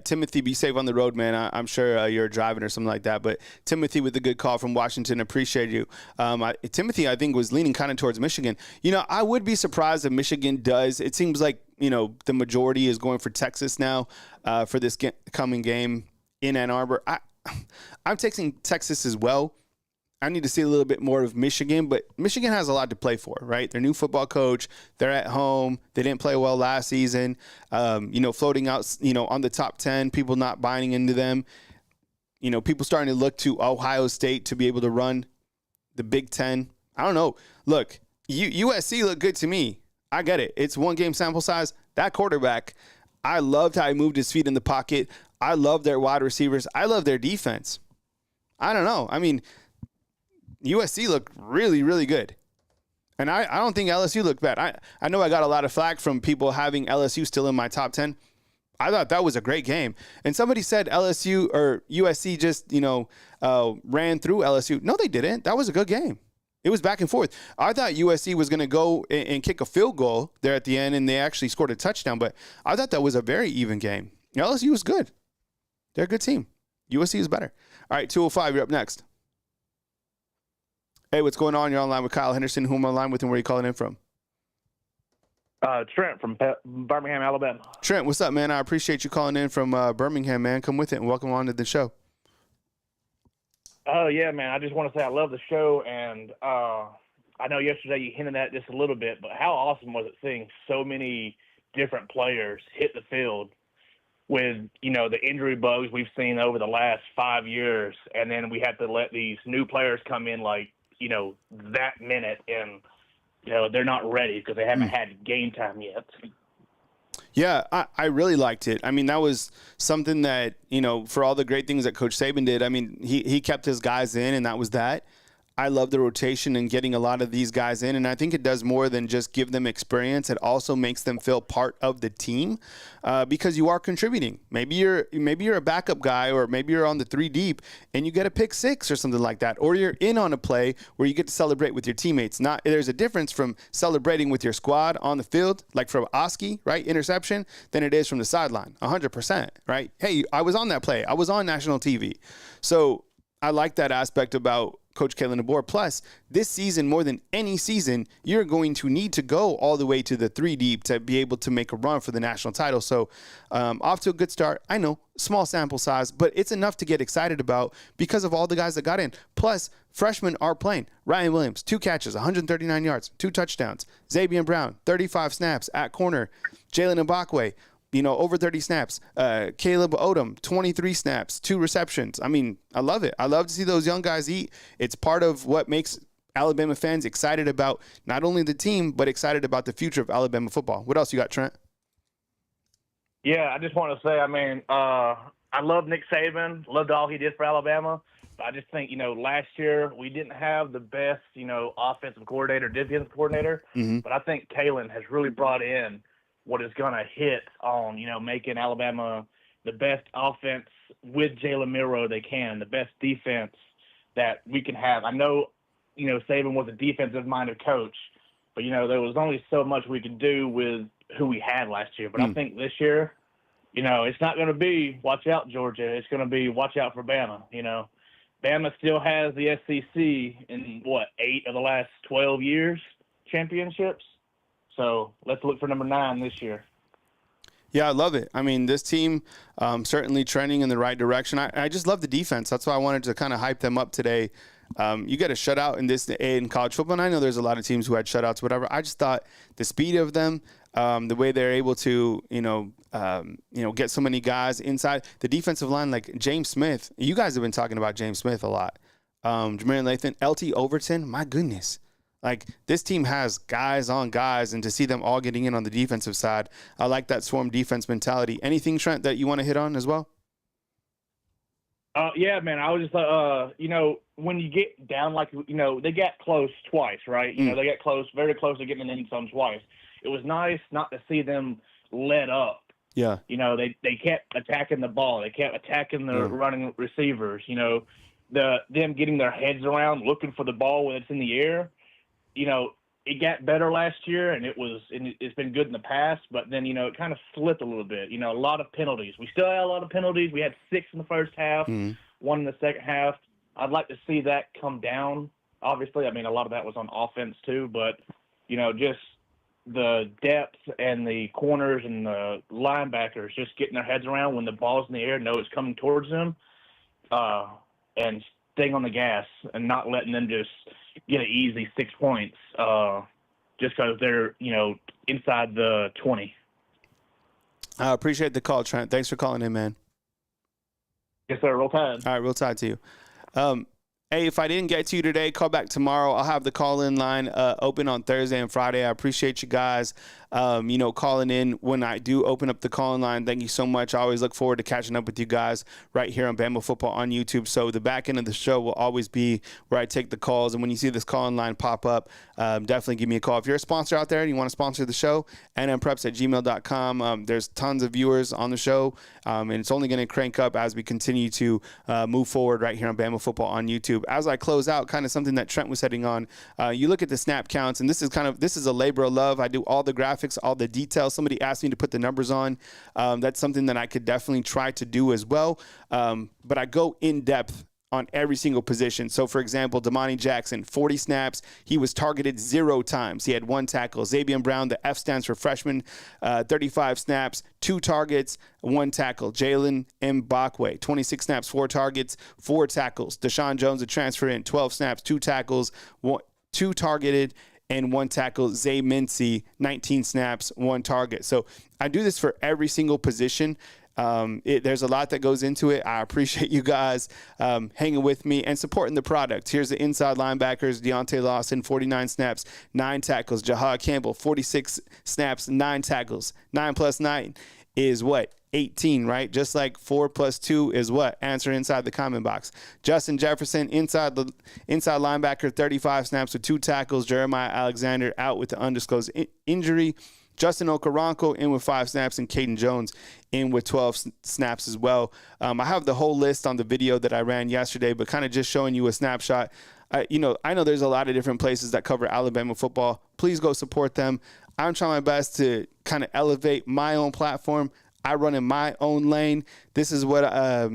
Timothy, be safe on the road, man. I'm sure you're driving or something like that. But Timothy with a good call from Washington. Appreciate you. Timothy, I think, was leaning kind of towards Michigan. I would be surprised if Michigan does. It seems like, the majority is going for Texas now for this coming game in Ann Arbor. I'm taking Texas as well. I need to see a little bit more of Michigan, but Michigan has a lot to play for, right? Their new football coach, they're at home. They didn't play well last season. Floating out, on the top 10, people not buying into them. People starting to look to Ohio State to be able to run the Big Ten. I don't know. Look, USC looked good to me. I get it. It's one game sample size. That quarterback, I loved how he moved his feet in the pocket. I love their wide receivers. I love their defense. I don't know. I mean, USC looked really, really good. And I don't think LSU looked bad. I know I got a lot of flack from people having LSU still in my top 10. I thought that was a great game. And somebody said LSU or USC just, ran through LSU. No, they didn't. That was a good game. It was back and forth. I thought USC was going to go and kick a field goal there at the end, and they actually scored a touchdown. But I thought that was a very even game. LSU was good. They're a good team. USC is better. All right, 205, you're up next. Hey, what's going on? You're online with Kyle Henderson. Who am I online with, and where are you calling in from? Trent from Birmingham, Alabama. Trent, what's up, man? I appreciate you calling in from Birmingham, man. Come with it, and welcome on to the show. Oh, yeah, man. I just want to say I love the show, and I know yesterday you hinted at this a little bit, but how awesome was it seeing so many different players hit the field with, the injury bugs we've seen over the last 5 years, and then we have to let these new players come in that minute, and they're not ready because they haven't had game time yet. Yeah, I really liked it. I mean, that was something that, for all the great things that Coach Saban did, I mean, he kept his guys in, and that was that. I love the rotation and getting a lot of these guys in, and I think it does more than just give them experience. It also makes them feel part of the team because you are contributing. Maybe you're a backup guy, or maybe you're on the 3 deep and you get a pick 6 or something like that, or you're in on a play where you get to celebrate with your teammates. There's a difference from celebrating with your squad on the field, like from Oski, right, interception, than it is from the sideline, 100%, right? Hey, I was on that play. I was on national TV. So I like that aspect about Coach Kalen DeBoer. Plus, this season, more than any season, you're going to need to go all the way to the 3 deep to be able to make a run for the national title. So off to a good start. I know, small sample size, but it's enough to get excited about because of all the guys that got in. Plus, freshmen are playing. Ryan Williams, 2 catches, 139 yards, 2 touchdowns. Xavier Brown, 35 snaps at corner. Jalen Mbakwe, over 30 snaps. Caleb Odom, 23 snaps, 2 receptions. I mean, I love it. I love to see those young guys eat. It's part of what makes Alabama fans excited about not only the team, but excited about the future of Alabama football. What else you got, Trent? Yeah, I just want to say, I love Nick Saban. Loved all he did for Alabama. But I just think, last year we didn't have the best, offensive coordinator, defensive coordinator. Mm-hmm. But I think Kalen has really brought in what is going to hit on, making Alabama the best offense with Jalen Milroe they can, the best defense that we can have. I know, Saban was a defensive-minded coach, but, there was only so much we could do with who we had last year. But I think this year, it's not going to be watch out, Georgia. It's going to be watch out for Bama. Bama still has the SEC in, 8 of the last 12 years championships. So let's look for number 9 this year. Yeah, I love it. I mean, this team certainly trending in the right direction. I just love the defense. That's why I wanted to kind of hype them up today. You get a shutout in college football. And I know there's a lot of teams who had shutouts, whatever. I just thought the speed of them, the way they're able to, get so many guys inside the defensive line, like James Smith. You guys have been talking about James Smith a lot. Jermaine Lathan, LT Overton. My goodness. Like, this team has guys on guys, and to see them all getting in on the defensive side, I like that swarm defense mentality. Anything, Trent, that you want to hit on as well? Yeah, man. I was just, when you get down, like, they got close twice, right? They got close, very close to getting in the end zone twice. It was nice not to see them let up. Yeah. They kept attacking the ball. They kept attacking the running receivers. Them getting their heads around, looking for the ball when it's in the air. It got better last year, and it's been good in the past, but then, it kind of slipped a little bit. A lot of penalties. We still had a lot of penalties. We had 6 in the first half, 1 in the second half. I'd like to see that come down, obviously. I mean, a lot of that was on offense too, but, just the depth and the corners and the linebackers just getting their heads around when the ball's in the air, know it's coming towards them, and staying on the gas and not letting them just get an easy 6 points just because they're, inside the 20. I appreciate the call, Trent. Thanks for calling in, man. Yes, sir. Roll Tide. All right, Roll Tide to you. Hey, if I didn't get to you today, call back tomorrow. I'll have the call-in line open on Thursday and Friday. I appreciate you guys, calling in when I do open up the call-in line. Thank you so much. I always look forward to catching up with you guys right here on Bama Football on YouTube. So the back end of the show will always be where I take the calls. And when you see this call-in line pop up, definitely give me a call. If you're a sponsor out there and you want to sponsor the show, nmpreps@gmail.com. There's tons of viewers on the show, and it's only going to crank up as we continue to move forward right here on Bama Football on YouTube. As I close out, kind of something that Trent was hitting on, you look at the snap counts, and this is a labor of love. I do all the graphics, all the details. Somebody asked me to put the numbers on. That's something that I could definitely try to do as well. But I go in depth on every single position. So, for example, Damani Jackson, 40 snaps. He was targeted 0 times. He had 1 tackle. Xavier Brown, the F stands for freshman, 35 snaps, 2 targets, 1 tackle. Jalen Milroe, 26 snaps, 4 targets, 4 tackles. Deshaun Jones, a transfer in, 12 snaps, 2 tackles, 2 targeted, and 1 tackle. Zay Mincy, 19 snaps, 1 target. So I do this for every single position. There's a lot that goes into it. I appreciate you guys hanging with me and supporting the product. Here's the inside linebackers. Deontay Lawson, 49 snaps, 9 tackles. Jahad Campbell, 46 snaps, 9 tackles. 9 plus 9 is what? 18, right? Just like 4 plus 2 is what? Answer inside the comment box. Justin Jefferson, inside linebacker, 35 snaps with 2 tackles. Jeremiah Alexander out with the undisclosed injury. Justin Okoronkwo in with 5 snaps, and Caden Jones in with 12 snaps as well. I have the whole list on the video that I ran yesterday, but kind of just showing you a snapshot. I know there's a lot of different places that cover Alabama football. Please go support them. I'm trying my best to kind of elevate my own platform. I run in my own lane. This is what, I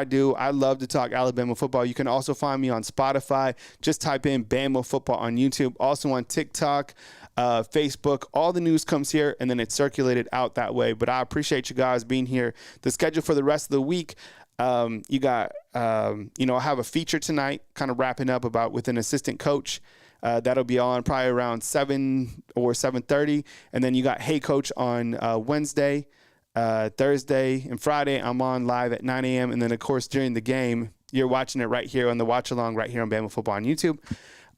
do. I love to talk Alabama football. You can also find me on Spotify. Just type in Bama Football on YouTube. Also on TikTok, Facebook. All the news comes here, and then it's circulated out that way. But I appreciate you guys being here. The schedule for the rest of the week, you got, I have a feature tonight kind of wrapping up with an assistant coach. That'll be on probably around 7 or 7:30. And then you got Hey Coach on Wednesday. Thursday and Friday, I'm on live at 9 a.m. And then, of course, during the game, you're watching it right here on the watch along right here on Bama Football on YouTube.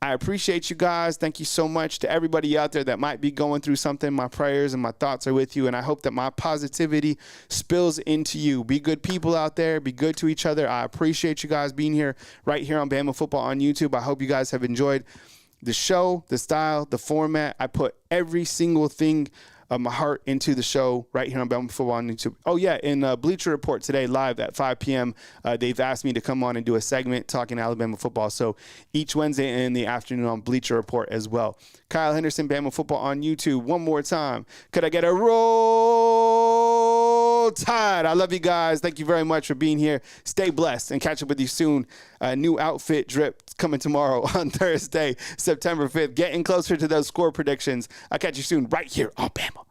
I appreciate you guys. Thank you so much to everybody out there that might be going through something. My prayers and my thoughts are with you, and I hope that my positivity spills into you. Be good people out there. Be good to each other. I appreciate you guys being here right here on Bama Football on YouTube. I hope you guys have enjoyed the show, the style, the format. I put every single thing of my heart into the show right here on Bama Football on YouTube. Oh, yeah, in Bleacher Report today, live at 5 p.m., they've asked me to come on and do a segment talking Alabama football. So each Wednesday in the afternoon on Bleacher Report as well. Kyle Henderson, Bama Football on YouTube. One more time. Could I get a Roll Tide? I love you guys. Thank you very much for being here. Stay blessed and catch up with you soon. New outfit drip coming tomorrow on Thursday, September 5th. Getting closer to those score predictions. I'll catch you soon right here on Bama